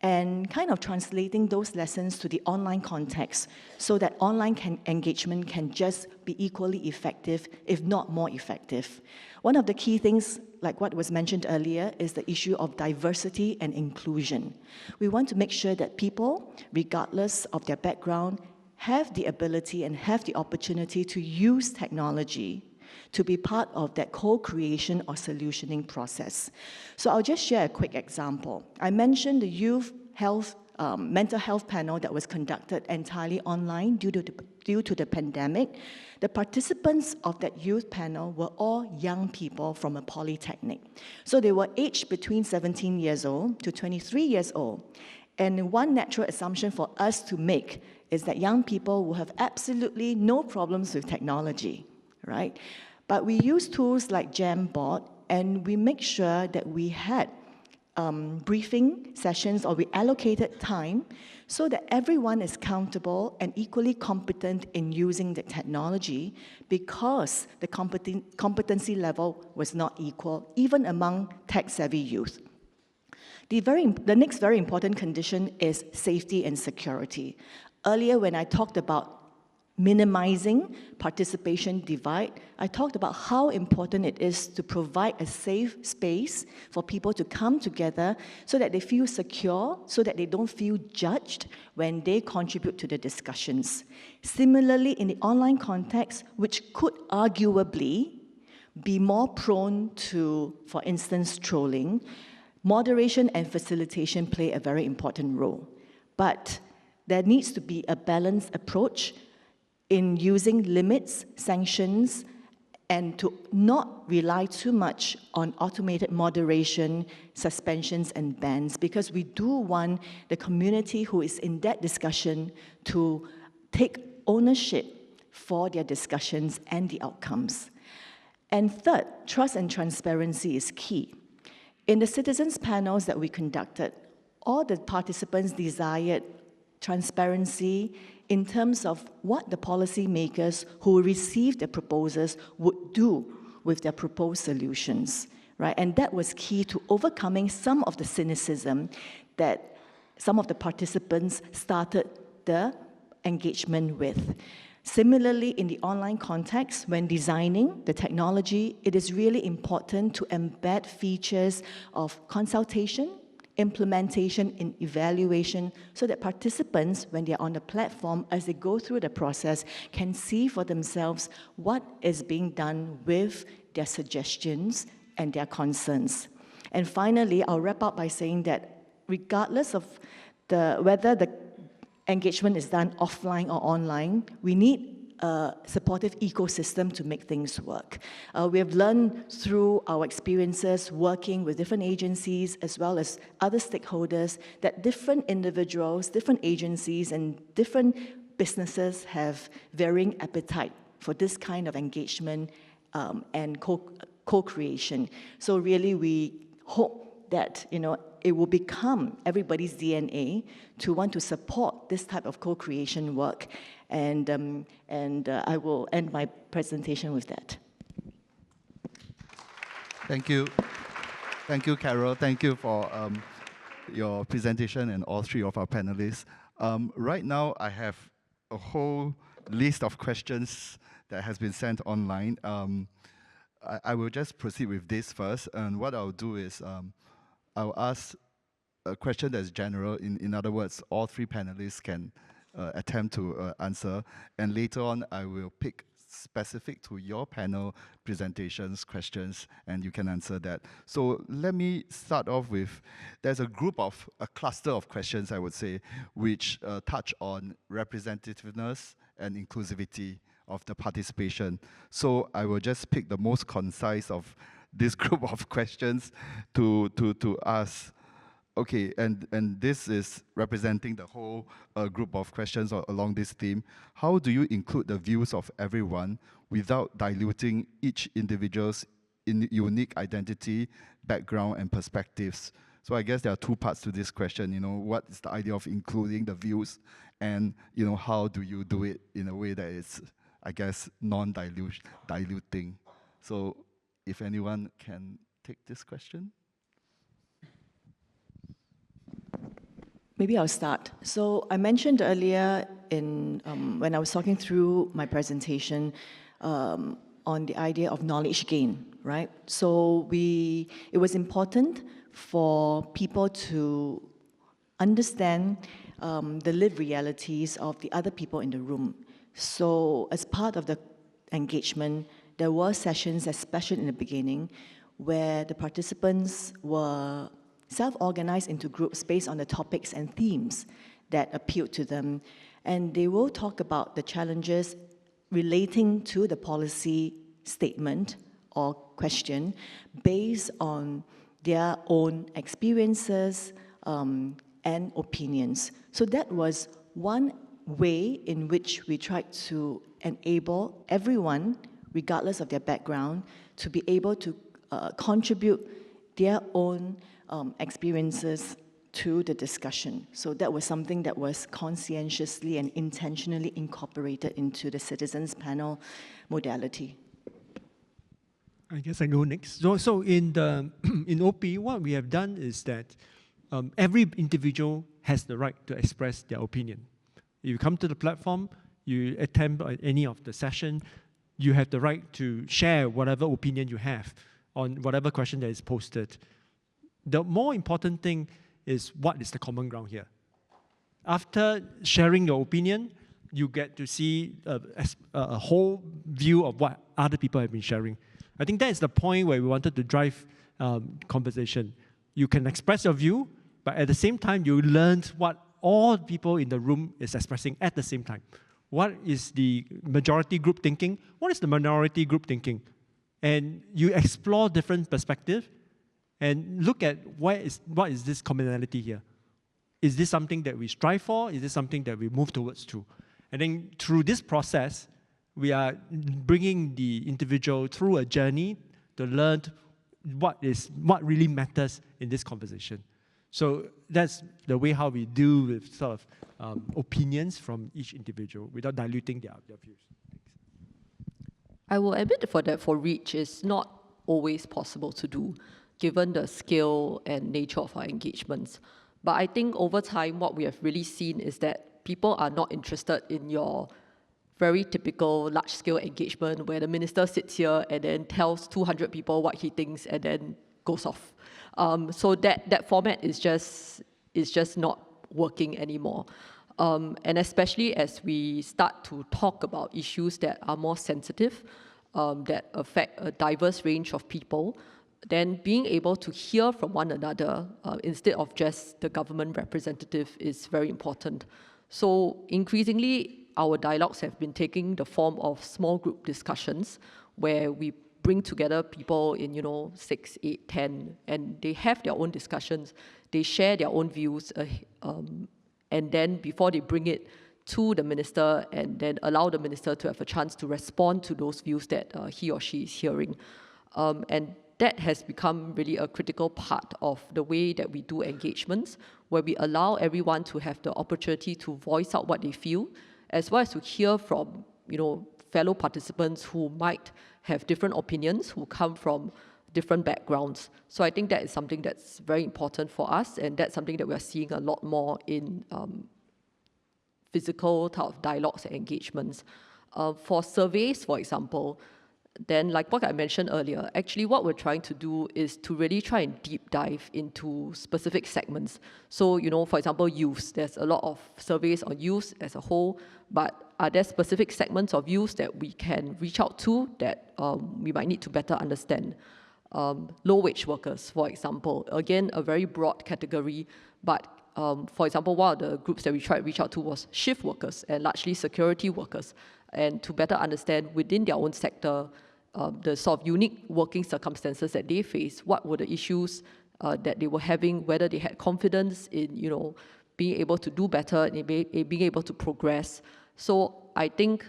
and kind of translating those lessons to the online context so that online engagement can just be equally effective, if not more effective? One of the key things, like what was mentioned earlier, is the issue of diversity and inclusion. We want to make sure that people, regardless of their background, have the ability and have the opportunity to use technology to be part of that co-creation or solutioning process. So I'll just share a quick example. I mentioned the youth health, mental health panel that was conducted entirely online due to the pandemic. The participants of that youth panel were all young people from a polytechnic. So they were aged between 17 years old to 23 years old. And one natural assumption for us to make is that young people will have absolutely no problems with technology, right? But we use tools like Jamboard, and we make sure that we had briefing sessions, or we allocated time so that everyone is accountable and equally competent in using the technology, because the competency level was not equal, even among tech-savvy youth. The next very important condition is safety and security. Earlier, when I talked about minimizing participation divide, I talked about how important it is to provide a safe space for people to come together so that they feel secure, so that they don't feel judged when they contribute to the discussions. Similarly, in the online context, which could arguably be more prone to, for instance, trolling, moderation and facilitation play a very important role. But there needs to be a balanced approach in using limits, sanctions, and to not rely too much on automated moderation, suspensions, and bans, because we do want the community who is in that discussion to take ownership for their discussions and the outcomes. And third, trust and transparency is key. In the citizens panels that we conducted, all the participants desired transparency in terms of what the policymakers who received the proposals would do with their proposed solutions, right? And that was key to overcoming some of the cynicism that some of the participants started the engagement with. Similarly, in the online context, when designing the technology, it is really important to embed features of consultation, implementation, and evaluation so that participants, when they're on the platform, as they go through the process, can see for themselves what is being done with their suggestions and their concerns. And finally, I'll wrap up by saying that regardless of whether the engagement is done offline or online, we need a supportive ecosystem to make things work. We have learned through our experiences working with different agencies as well as other stakeholders that different individuals, different agencies, and different businesses have varying appetite for this kind of engagement and co-creation. So really, we hope that it will become everybody's DNA to want to support this type of co-creation work. And I will end my presentation with that. Thank you. Thank you, Carol. Thank you for your presentation and all three of our panelists. Right now, I have a whole list of questions that has been sent online. I will just proceed with this first. And what I'll do is I'll ask a question that's general. In other words, all three panelists can attempt to answer. And later on, I will pick specific to your panel presentations questions, and you can answer that. So let me start off with, there's a cluster of questions, I would say, which touch on representativeness and inclusivity of the participation. So I will just pick the most concise of this group of questions to ask. Okay, and this is representing the whole group of questions along this theme. How do you include the views of everyone without diluting each individual's unique identity, background, and perspectives? So I guess there are two parts to this question. What is the idea of including the views, and how do you do it in a way that is, I guess, non-diluting? So if anyone can take this question. Maybe I'll start. So I mentioned earlier when I was talking through my presentation on the idea of knowledge gain, right? So it was important for people to understand the lived realities of the other people in the room. So as part of the engagement, there were sessions, especially in the beginning, where the participants were self-organized into groups based on the topics and themes that appealed to them. And they will talk about the challenges relating to the policy statement or question based on their own experiences and opinions. So that was one way in which we tried to enable everyone, regardless of their background, to be able to contribute their own experiences to the discussion. So that was something that was conscientiously and intentionally incorporated into the citizens panel modality. I guess I go next. So in OP, what we have done is that every individual has the right to express their opinion. You come to the platform, you attend any of the session, you have the right to share whatever opinion you have on whatever question that is posted. The more important thing is what is the common ground here. After sharing your opinion, you get to see a whole view of what other people have been sharing. I think that is the point where we wanted to drive conversation. You can express your view, but at the same time, you learned what all people in the room is expressing at the same time. what is the majority group thinking, what is the minority group thinking. And you explore different perspectives and look at what is this commonality here. Is this something that we strive for? Is this something that we move towards to? And then through this process, we are bringing the individual through a journey to learn what really matters in this conversation. So that's the way how we deal with sort of opinions from each individual without diluting their views. I will admit for REACH, it's not always possible to do, given the scale and nature of our engagements. But I think over time, what we have really seen is that people are not interested in your very typical large-scale engagement where the minister sits here and then tells 200 people what he thinks and then goes off. So that format is just not working anymore. And especially as we start to talk about issues that are more sensitive, that affect a diverse range of people, then being able to hear from one another instead of just the government representative is very important. So increasingly, our dialogues have been taking the form of small group discussions where we bring together people in, 6, 8, 10, and they have their own discussions, they share their own views, and then before they bring it to the minister and then allow the minister to have a chance to respond to those views that he or she is hearing. And that has become really a critical part of the way that we do engagements, where we allow everyone to have the opportunity to voice out what they feel, as well as to hear from, fellow participants who might have different opinions, who come from different backgrounds. So I think that is something that's very important for us, and that's something that we are seeing a lot more in physical type of dialogues and engagements. For surveys, for example, then like what I mentioned earlier, actually what we're trying to do is to really try and deep dive into specific segments. So, for example, youth, there's a lot of surveys on youth as a whole, but are there specific segments of youth that we can reach out to that we might need to better understand? Low-wage workers, for example, again, a very broad category, but for example, one of the groups that we tried to reach out to was shift workers and largely security workers, and to better understand within their own sector the sort of unique working circumstances that they face, what were the issues that they were having, whether they had confidence in, being able to do better and being able to progress. So I think,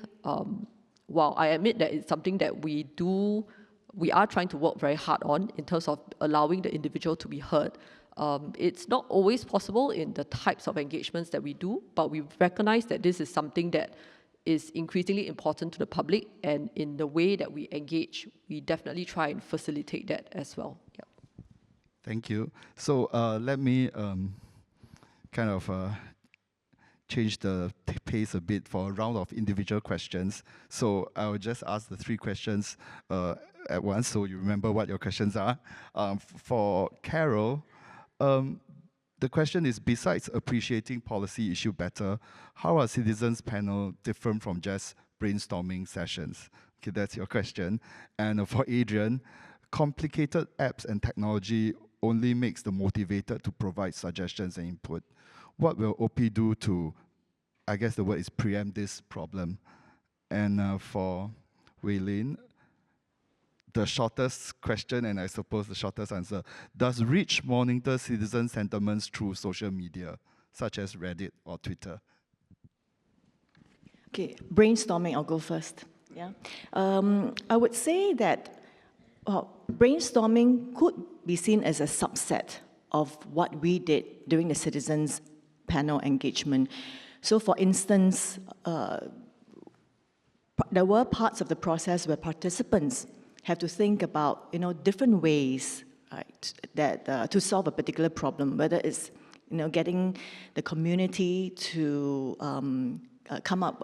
while I admit that it's something that we are trying to work very hard on in terms of allowing the individual to be heard. It's not always possible in the types of engagements that we do, but we recognize that this is something that is increasingly important to the public, and in the way that we engage, we definitely try and facilitate that as well. Yeah. Thank you. So let me kind of change the pace a bit for a round of individual questions. So I will just ask the 3 questions at once, so you remember what your questions are. For Carol, the question is, besides appreciating policy issue better, how are citizens panel different from just brainstorming sessions? Okay, that's your question. And for Adrian, complicated apps and technology only makes the motivated to provide suggestions and input. What will OP do to, I guess the word is preempt this problem? And for Wei Lin, the shortest question, and I suppose the shortest answer. Does REACH monitor citizen sentiments through social media, such as Reddit or Twitter? Okay, brainstorming, I'll go first. Yeah, I would say that brainstorming could be seen as a subset of what we did during the citizens panel engagement. So for instance, there were parts of the process where participants have to think about, different ways, right, that to solve a particular problem, whether it's, getting the community to come up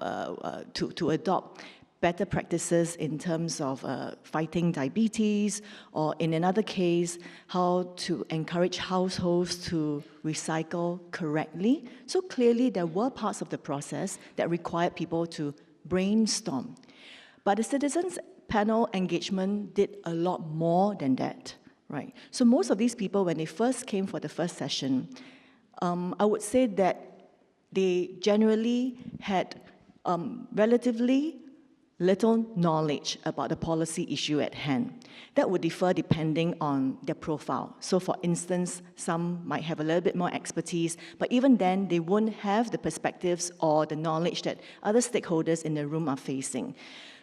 to adopt better practices in terms of fighting diabetes, or in another case, how to encourage households to recycle correctly. So clearly, there were parts of the process that required people to brainstorm. But the citizens panel engagement did a lot more than that, right? So most of these people, when they first came for the first session, I would say that they generally had relatively little knowledge about the policy issue at hand. That would differ depending on their profile. So for instance, some might have a little bit more expertise, but even then, they won't have the perspectives or the knowledge that other stakeholders in the room are facing.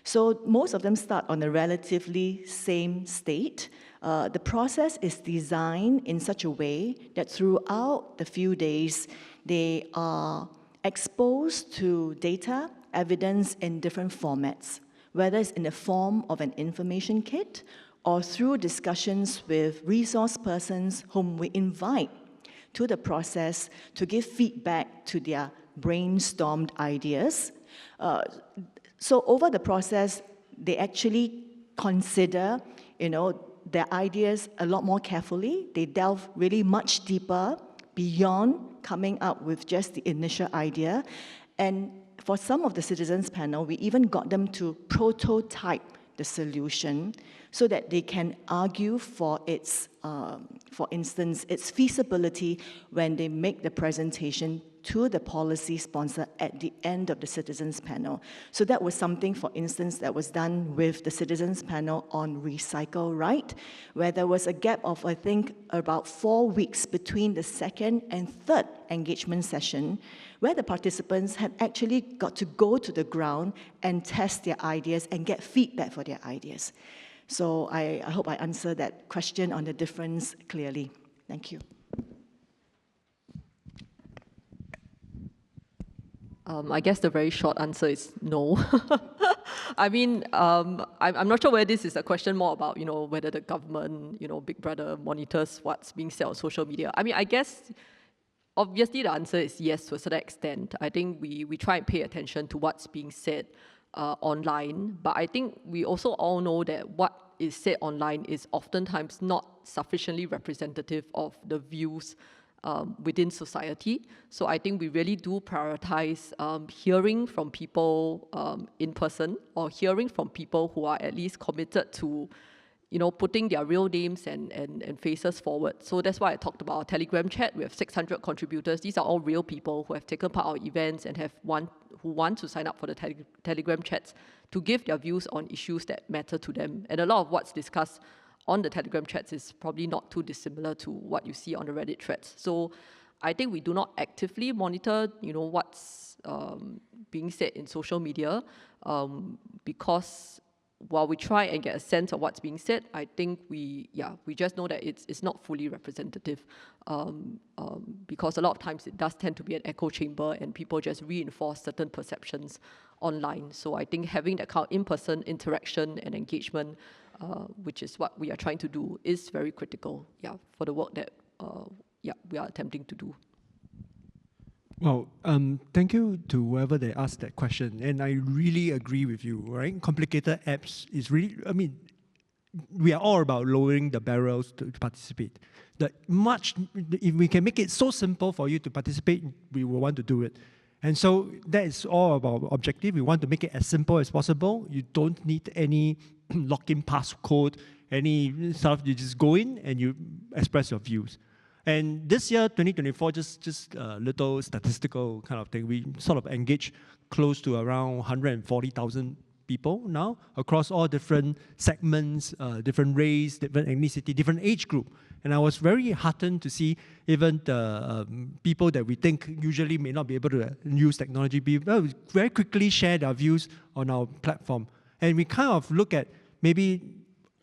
So most of them start on a relatively same state. The process is designed in such a way that throughout the few days, they are exposed to data, evidence in different formats, whether it's in the form of an information kit or through discussions with resource persons whom we invite to the process to give feedback to their brainstormed ideas. So over the process, they actually consider, their ideas a lot more carefully. They delve really much deeper beyond coming up with just the initial idea. And for some of the citizens panel, we even got them to prototype the solution so that they can argue for its, for instance, its feasibility when they make the presentation to the policy sponsor at the end of the citizens panel. So that was something, for instance, that was done with the citizens panel on recycle right, where there was a gap of, I think, about 4 weeks between the second and third engagement session, where the participants had actually got to go to the ground and test their ideas and get feedback for their ideas. So I hope I answered that question on the difference clearly. Thank you. I guess the very short answer is no. I mean, I'm not sure whether this is a question more about, whether the government, Big Brother monitors what's being said on social media. I mean, I guess, obviously the answer is yes to a certain extent. I think we try and pay attention to what's being said online, but I think we also all know that what is said online is oftentimes not sufficiently representative of the views within society. So I think we really do prioritize hearing from people in person, or hearing from people who are at least committed to, putting their real names and faces forward. So that's why I talked about our Telegram chat. We have 600 contributors. These are all real people who have taken part in our events and who want to sign up for the Telegram chats to give their views on issues that matter to them. And a lot of what's discussed on the Telegram chats is probably not too dissimilar to what you see on the Reddit threads. So I think we do not actively monitor, what's being said in social media, because while we try and get a sense of what's being said, I think we just know that it's not fully representative, because a lot of times it does tend to be an echo chamber and people just reinforce certain perceptions online. So I think having that kind of in-person interaction and engagement, which is what we are trying to do, is very critical, for the work that we are attempting to do. Well, thank you to whoever they asked that question, and I really agree with you, right? Complicated apps is really, we are all about lowering the barriers to participate. If we can make it so simple for you to participate, we will want to do it. And so that is all about objective. We want to make it as simple as possible. You don't need any lock-in passcode, any stuff. You just go in and you express your views. And this year, 2024, just a little statistical kind of thing. We sort of engage close to around 140,000 people now across all different segments, different race, different ethnicity, different age group. And I was very heartened to see even the people that we think usually may not be able to use technology very quickly share their views on our platform. And we kind of look at maybe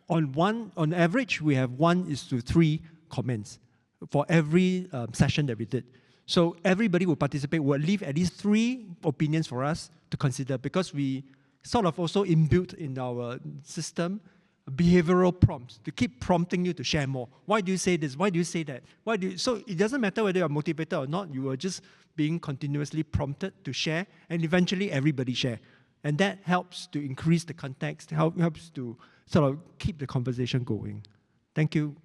on average, we have 1:3 comments for every session that we did. So everybody will participate, will leave at least 3 opinions for us to consider, because we sort of also inbuilt in our system behavioral prompts to keep prompting you to share more. Why do you say this? Why do you say that? So it doesn't matter whether you're motivated or not, you are just being continuously prompted to share, and eventually everybody share. And that helps to increase the context, helps to sort of keep the conversation going. Thank you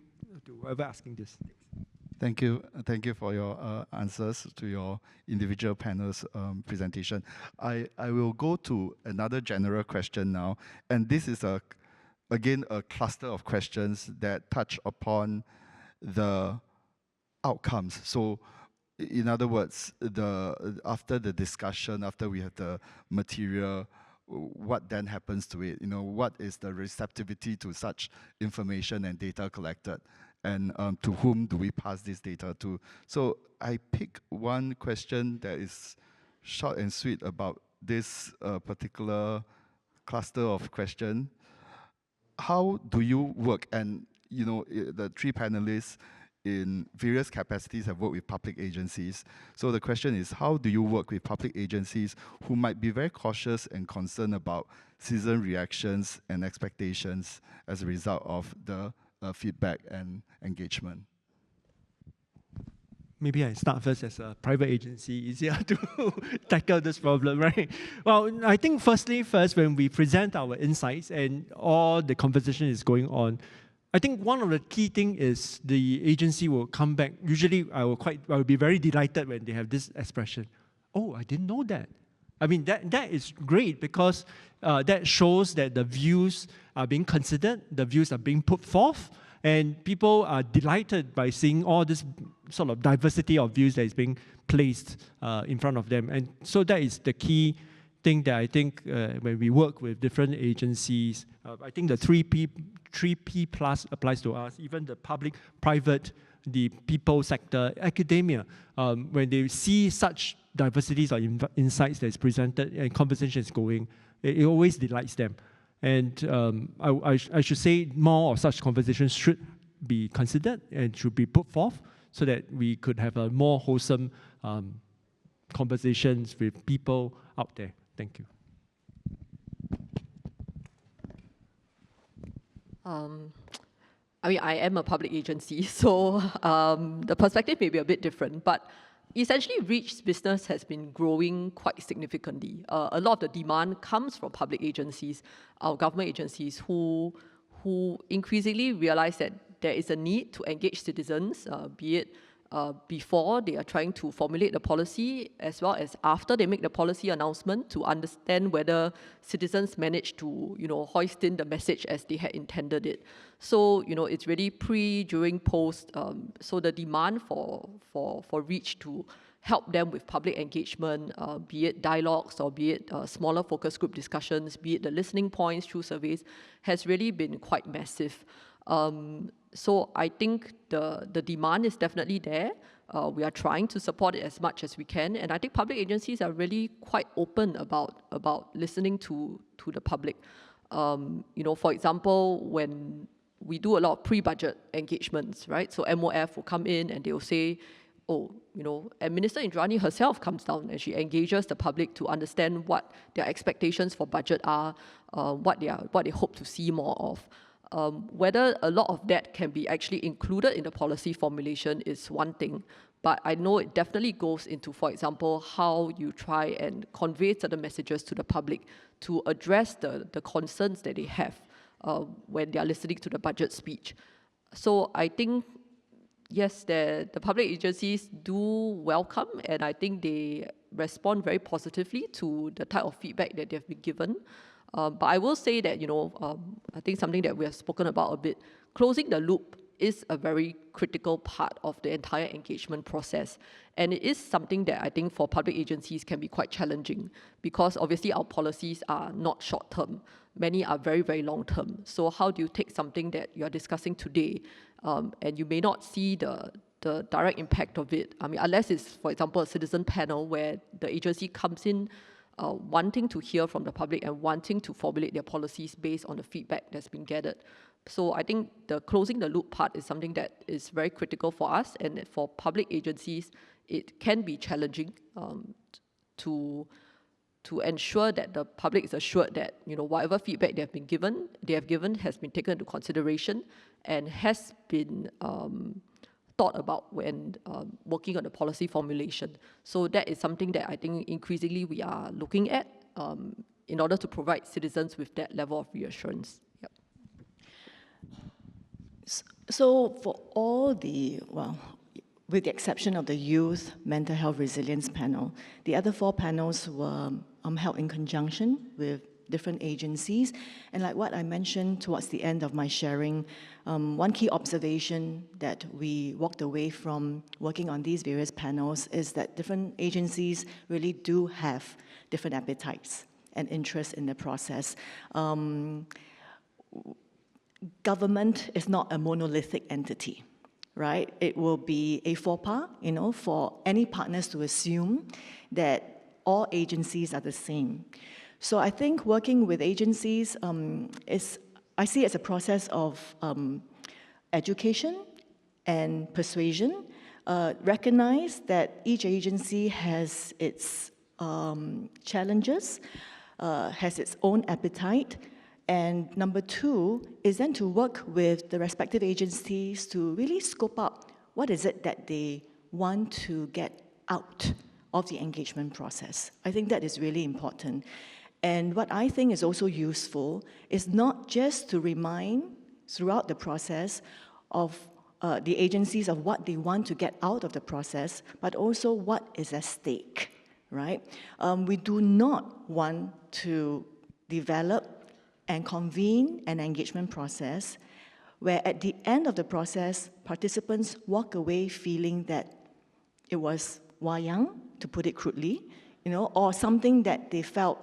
to whoever asking this. Thank you for your answers to your individual panels' presentation. I will go to another general question now, and this is again a cluster of questions that touch upon the outcomes. So in other words, after the discussion, after we have the material, what then happens to it? What is the receptivity to such information and data collected? And to whom do we pass this data to? So I pick one question that is short and sweet about this particular cluster of question. How do you work? And the three panelists in various capacities have worked with public agencies. So the question is, how do you work with public agencies who might be very cautious and concerned about citizen reactions and expectations as a result of the feedback and engagement? Maybe I start first as a private agency, easier to tackle this problem, right? Well, I think first, when we present our insights and all the conversation is going on, I think one of the key things is the agency will come back. Usually, I will be very delighted when they have this expression. Oh, I didn't know that. I mean, that is great because that shows that the views are being considered, the views are being put forth, and people are delighted by seeing all this sort of diversity of views that is being placed in front of them. And so that is the key thing that I think when we work with different agencies, I think the 3P plus applies to us, even the public, private, the people sector, academia. When they see such diversities or insights that is presented and conversation is going, it always delights them. And I should say more of such conversations should be considered and should be put forth so that we could have a more wholesome conversations with people out there. Thank you. I mean, I am a public agency, so the perspective may be a bit different, but essentially REACH's business has been growing quite significantly. A lot of the demand comes from public agencies, our government agencies, who increasingly realize that there is a need to engage citizens, be it before they are trying to formulate the policy, as well as after they make the policy announcement, to understand whether citizens manage to, hoist in the message as they had intended it. So, it's really pre, during, post. So the demand for REACH to help them with public engagement, be it dialogues or be it smaller focus group discussions, be it the listening points through surveys, has really been quite massive. So I think the demand is definitely there. We are trying to support it as much as we can, and I think public agencies are really quite open about listening to the public. For example, when we do a lot of pre-budget engagements, right? So MOF will come in and they will say, and Minister Indrani herself comes down and she engages the public to understand what their expectations for budget are, what they hope to see more of. Whether a lot of that can be actually included in the policy formulation is one thing, but I know it definitely goes into, for example, how you try and convey certain messages to the public to address the concerns that they have when they are listening to the budget speech. So I think, yes, the public agencies do welcome, and I think they respond very positively to the type of feedback that they've been given. But I will say that, I think something that we have spoken about a bit, closing the loop is a very critical part of the entire engagement process. And it is something that I think for public agencies can be quite challenging because obviously our policies are not short-term. Many are very, very long-term. So how do you take something that you're discussing today and you may not see the direct impact of it? I mean, unless it's, for example, a citizen panel where the agency comes in wanting to hear from the public and wanting to formulate their policies based on the feedback that's been gathered. So I think the closing the loop part is something that is very critical for us, and for public agencies, it can be challenging to ensure that the public is assured that whatever feedback they have given has been taken into consideration and has been thought about when working on the policy formulation. So that is something that I think increasingly we are looking at in order to provide citizens with that level of reassurance. Yep. So for all with the exception of the Youth Mental Health Resilience panel, the other 4 panels were held in conjunction with different agencies. And like what I mentioned towards the end of my sharing, one key observation that we walked away from working on these various panels is that different agencies really do have different appetites and interests in the process. Government is not a monolithic entity, right? It will be a faux pas, for any partners to assume that all agencies are the same. So I think working with agencies I see it as a process of education and persuasion. Recognize that each agency has its challenges, has its own appetite. And number two is then to work with the respective agencies to really scope out what is it that they want to get out of the engagement process. I think that is really important. And what I think is also useful is not just to remind throughout the process of the agencies of what they want to get out of the process, but also what is at stake, right? We do not want to develop and convene an engagement process where at the end of the process, participants walk away feeling that it was wayang, to put it crudely, or something that they felt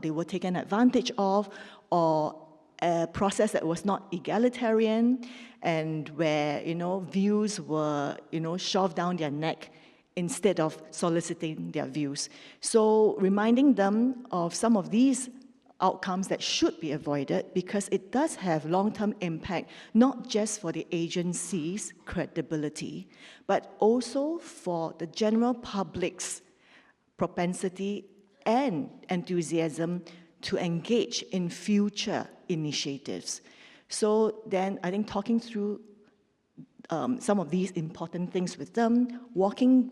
they were taken advantage of, or a process that was not egalitarian, and where views were shoved down their neck instead of soliciting their views. So reminding them of some of these outcomes that should be avoided, because it does have long-term impact, not just for the agency's credibility, but also for the general public's propensity and enthusiasm to engage in future initiatives. So then I think talking through some of these important things with them, walking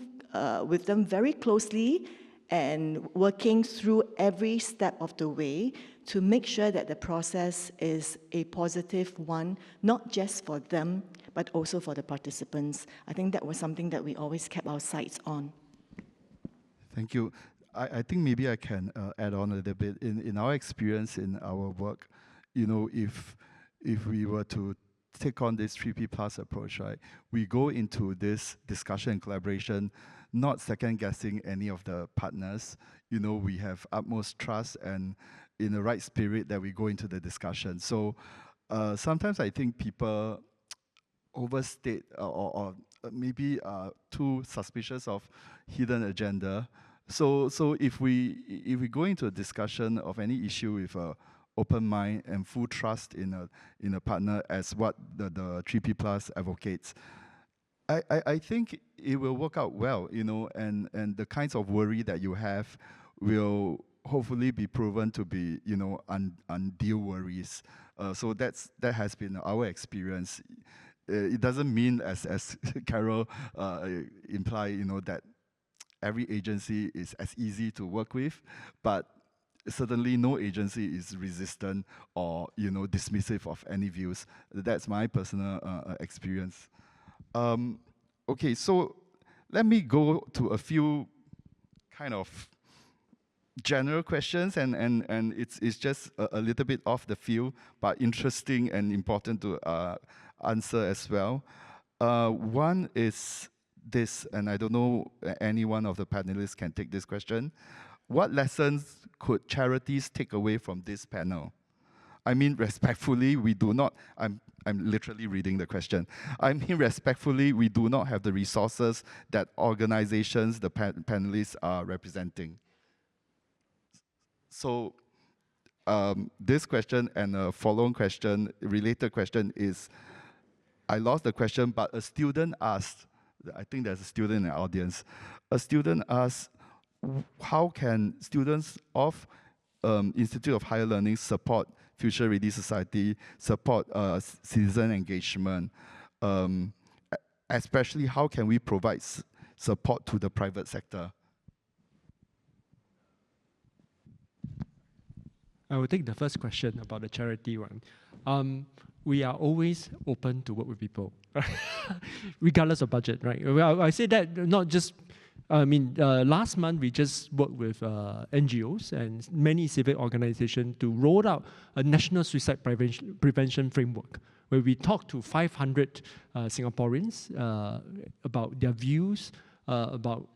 with them very closely, and working through every step of the way to make sure that the process is a positive one, not just for them, but also for the participants. I think that was something that we always kept our sights on. Thank you. I think maybe I can add on a little bit. In our experience in our work, if we were to take on this 3P plus approach, right, we go into this discussion and collaboration not second-guessing any of the partners. We have utmost trust and in the right spirit that we go into the discussion. So sometimes I think people overstate or maybe too suspicious of hidden agenda. So if we go into a discussion of any issue with an open mind and full trust in a partner, as what the 3P plus advocates, I think it will work out well, and the kinds of worry that you have will hopefully be proven to be, undue worries. So that has been our experience. It doesn't mean, as Carol implied, that every agency is as easy to work with, but certainly no agency is resistant or dismissive of any views. That's my personal experience. Okay, so let me go to a few kind of general questions, and it's just a little bit off the field, but interesting and important to answer as well. One is this, and I don't know any one of the panelists can take this question. What lessons could charities take away from this panel? I mean, respectfully, we do not, I'm literally reading the question. I mean, respectfully, we do not have the resources that organizations, the panelists are representing. So this question and a follow-on question, related question is, I lost the question, but a student asked, I think there's a student in the audience, a student asked, how can students of Institute of Higher Learning support Future Ready Society, support citizen engagement, especially how can we provide support to the private sector? I will take the first question about the charity one. We are always open to work with people, regardless of budget, right? Well, I say that not just Last month we just worked with NGOs and many civic organizations to roll out a national suicide prevention framework, where we talked to 500 Singaporeans about their views, about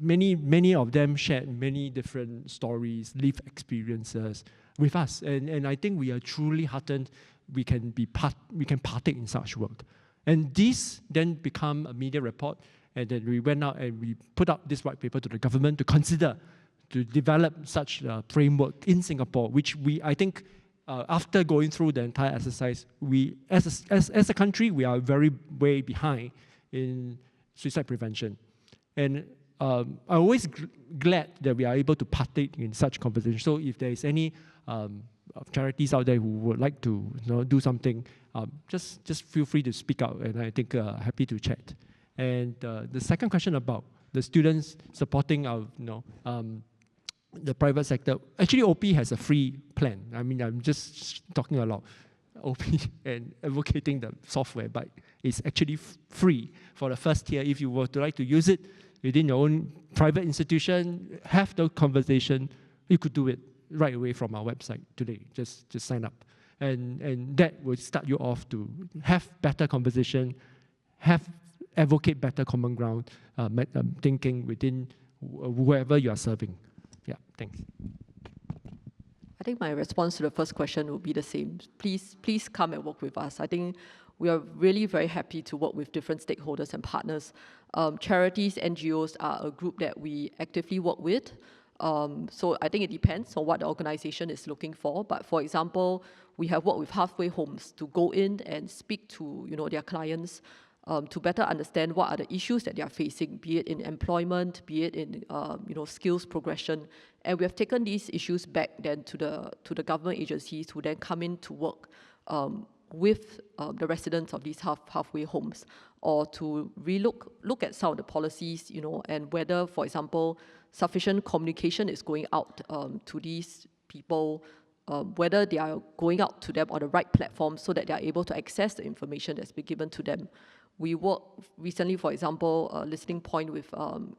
many of them shared many different stories, lived experiences with us, and I think we are truly heartened we can partake in such work. And this then become a media report, and then we went out and we put out this white paper to the government to consider to develop such a framework in Singapore, which I think, after going through the entire exercise, we, as a country, we are very way behind in suicide prevention. And I'm always glad that we are able to partake in such conversations. So if there is any charities out there who would like to do something, just feel free to speak out, and I think happy to chat. And the second question about the students supporting our, the private sector. Actually, OP has a free plan. I'm just talking about OP and advocating the software, but it's actually free for the first year. If you were to like to use it within your own private institution, have the conversation, you could do it right away from our website today. Just sign up. And that will start you off to have better conversation, advocate better common ground thinking within whoever you are serving. Yeah, thanks. I think my response to the first question would be the same. Please come and work with us. I think we are really very happy to work with different stakeholders and partners. Charities, NGOs are a group that we actively work with. So I think it depends on what the organization is looking for. But for example, we have worked with halfway homes to go in and speak to their clients to better understand what are the issues that they are facing, be it in employment, be it in skills progression. And we have taken these issues back then to the government agencies who then come in to work with the residents of these halfway homes, or to look at some of the policies, and whether, for example, sufficient communication is going out to these people, whether they are going out to them on the right platform so that they are able to access the information that's been given to them. We worked recently, for example, a listening point with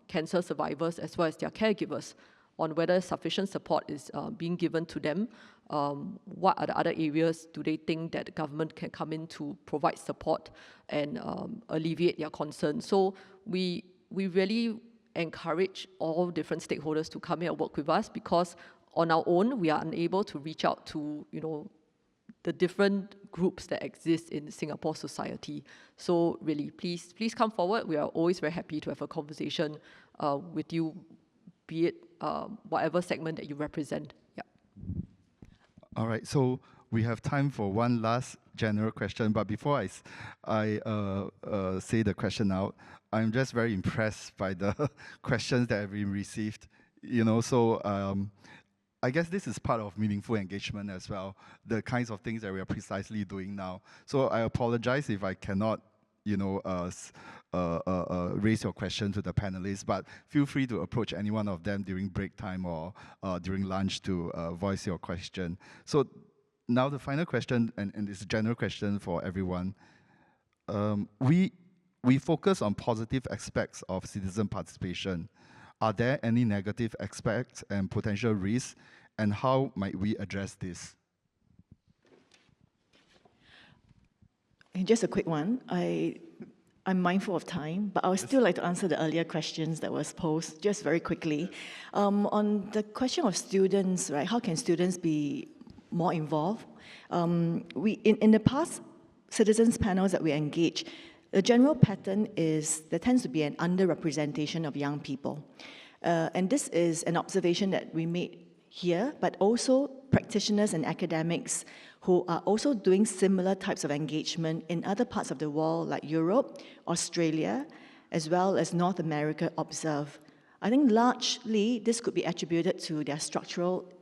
cancer survivors as well as their caregivers on whether sufficient support is being given to them. What are the other areas do they think that the government can come in to provide support and alleviate their concerns? So we really encourage all different stakeholders to come here and work with us, because on our own, we are unable to reach out to, the different groups that exist in Singapore society. So really, please come forward. We are always very happy to have a conversation with you, be it whatever segment that you represent. Yeah. All right, so we have time for one last general question, but before I say the question out, I'm just very impressed by the questions that have been received. So I guess this is part of meaningful engagement as well, the kinds of things that we are precisely doing now. So I apologize if I cannot, raise your question to the panelists, but feel free to approach any one of them during break time or during lunch to voice your question. So now the final question, and it's a general question for everyone. We focus on positive aspects of citizen participation. Are there any negative aspects and potential risks, and how might we address this? Just a quick one. I'm mindful of time, but I would still like to answer the earlier questions that was posed just very quickly. On the question of students, right? How can students be more involved? In the past citizens panels that we engage, the general pattern is there tends to be an underrepresentation of young people. And this is an observation that we made here, but also practitioners and academics who are also doing similar types of engagement in other parts of the world like Europe, Australia, as well as North America observe. I think largely this could be attributed to their structural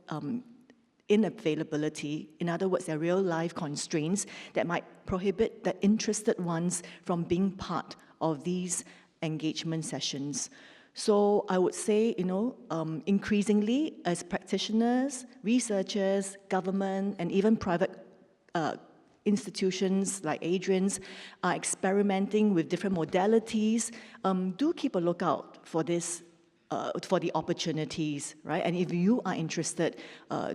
inavailability. In other words, their real-life constraints that might prohibit the interested ones from being part of these engagement sessions. So I would say, increasingly as practitioners, researchers, government, and even private institutions like Adrian's are experimenting with different modalities, do keep a lookout for this for the opportunities, right? And if you are interested,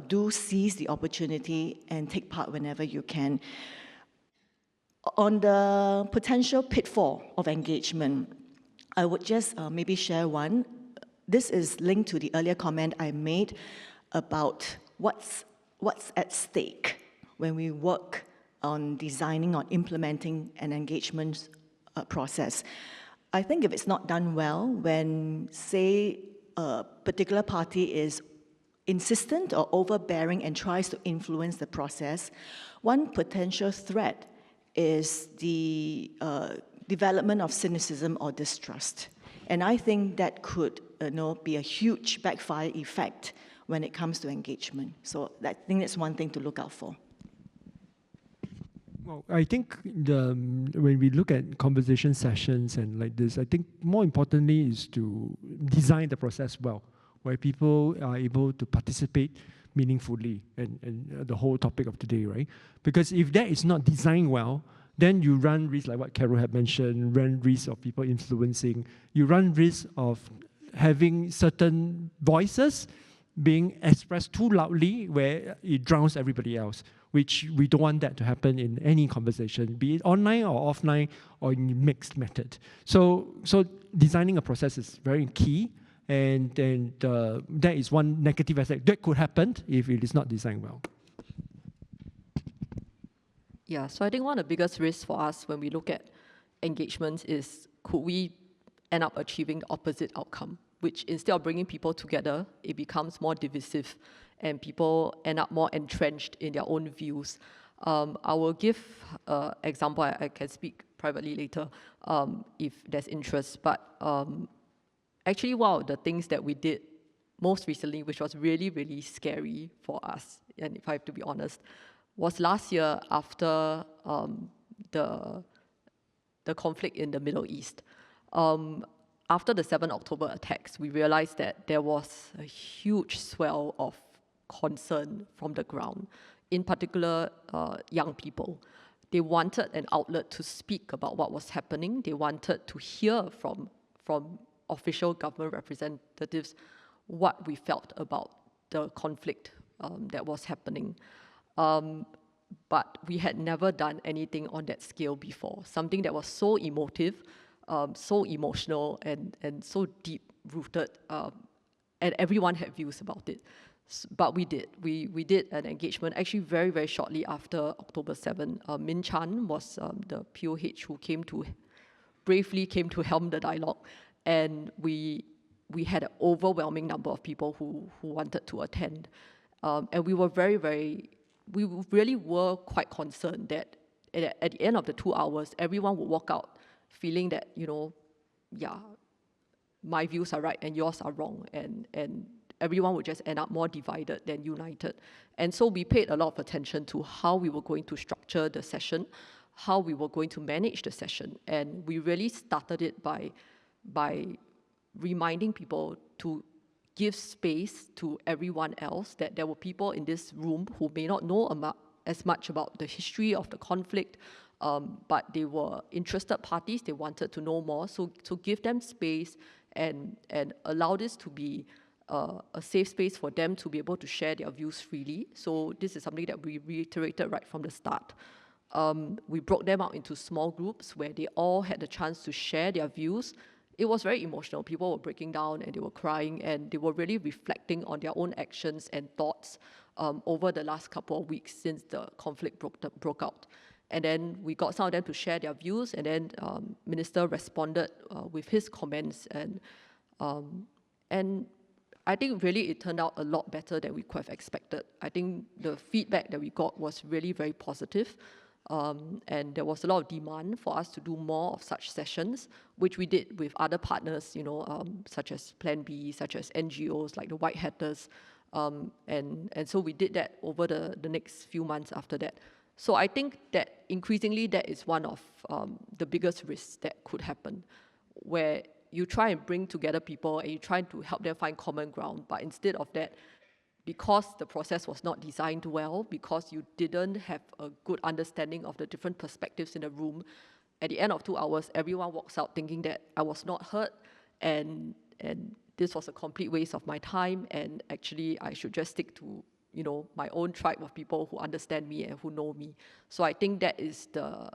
do seize the opportunity and take part whenever you can. On the potential pitfall of engagement, I would just maybe share one. This is linked to the earlier comment I made about what's at stake when we work on designing or implementing an engagement process. I think if it's not done well, when, say, a particular party is insistent or overbearing and tries to influence the process, one potential threat is the development of cynicism or distrust. And I think that could be a huge backfire effect when it comes to engagement. So I think that's one thing to look out for. Well, I think when we look at conversation sessions and like this, I think more importantly is to design the process well, where people are able to participate meaningfully and the whole topic of today, right? Because if that is not designed well, then you run risk, like what Carol had mentioned, run risk of people influencing. You run risk of having certain voices being expressed too loudly where it drowns everybody else, which we don't want that to happen in any conversation, be it online or offline or in mixed method. So designing a process is very key, and that is one negative aspect that could happen if it is not designed well. Yeah, so I think one of the biggest risks for us when we look at engagements is, could we end up achieving the opposite outcome, which instead of bringing people together, it becomes more divisive and people end up more entrenched in their own views. I will give an example. I can speak privately later if there's interest. But actually, one of the things that we did most recently, which was really, really scary for us, and if I have to be honest, was last year after the conflict in the Middle East. After the 7 October attacks, we realized that there was a huge swell of concern from the ground, in particular young people. They wanted an outlet to speak about what was happening. They wanted to hear from official government representatives what we felt about the conflict that was happening. But we had never done anything on that scale before, something that was so emotive, so emotional and so deep-rooted, and everyone had views about it. But we did. We did an engagement actually very, very shortly after October 7. Min Chan was the POH who bravely came to helm the dialogue, and we had an overwhelming number of people who wanted to attend. And we were we really were quite concerned that at the end of the 2 hours, everyone would walk out feeling that, yeah, my views are right and yours are wrong, and everyone would just end up more divided than united. And so we paid a lot of attention to how we were going to structure the session, how we were going to manage the session, and we really started it by reminding people to give space to everyone else, that there were people in this room who may not know as much about the history of the conflict, but they were interested parties, they wanted to know more, so give them space and allow this to be a safe space for them to be able to share their views freely. So this is something that we reiterated right from the start. We broke them out into small groups where they all had the chance to share their views. It was very emotional. People were breaking down and they were crying, and they were really reflecting on their own actions and thoughts over the last couple of weeks since the conflict broke out. And then we got some of them to share their views, and then Minister responded with his comments, and I think really it turned out a lot better than we could have expected. I think the feedback that we got was really very positive. And there was a lot of demand for us to do more of such sessions, which we did with other partners, such as Plan B, such as NGOs like the White Hatters, and so we did that over the next few months after that. So I think that increasingly that is one of the biggest risks that could happen, where you try and bring together people and you try to help them find common ground, but instead of that, because the process was not designed well, because you didn't have a good understanding of the different perspectives in the room, at the end of 2 hours, everyone walks out thinking that I was not heard, and this was a complete waste of my time, and actually I should just stick to, you know, my own tribe of people who understand me and who know me. So I think that is the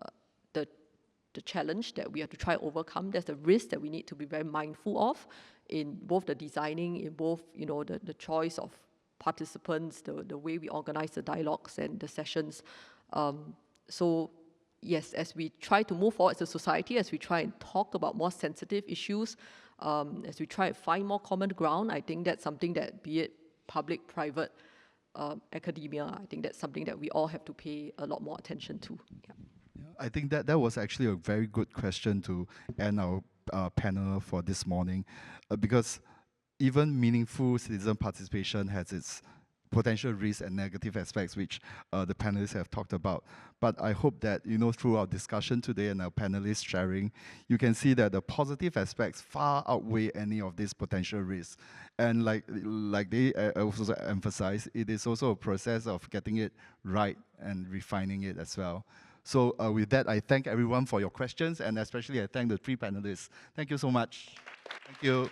challenge that we have to try to overcome. There's the risk that we need to be very mindful of in both the designing, in both, you know, the choice of participants, the way we organize the dialogues and the sessions. So yes, as we try to move forward as a society, as we try and talk about more sensitive issues, as we try to find more common ground, I think that's something that, be it public, private, academia, I think that's something that we all have to pay a lot more attention to. Yeah. I think that was actually a very good question to end our panel for this morning, because even meaningful citizen participation has its potential risks and negative aspects, which the panelists have talked about. But I hope that, you know, through our discussion today and our panelists sharing, you can see that the positive aspects far outweigh any of these potential risks. And like they also emphasize, it is also a process of getting it right and refining it as well. So with that, I thank everyone for your questions, and especially I thank the three panelists. Thank you so much. Thank you.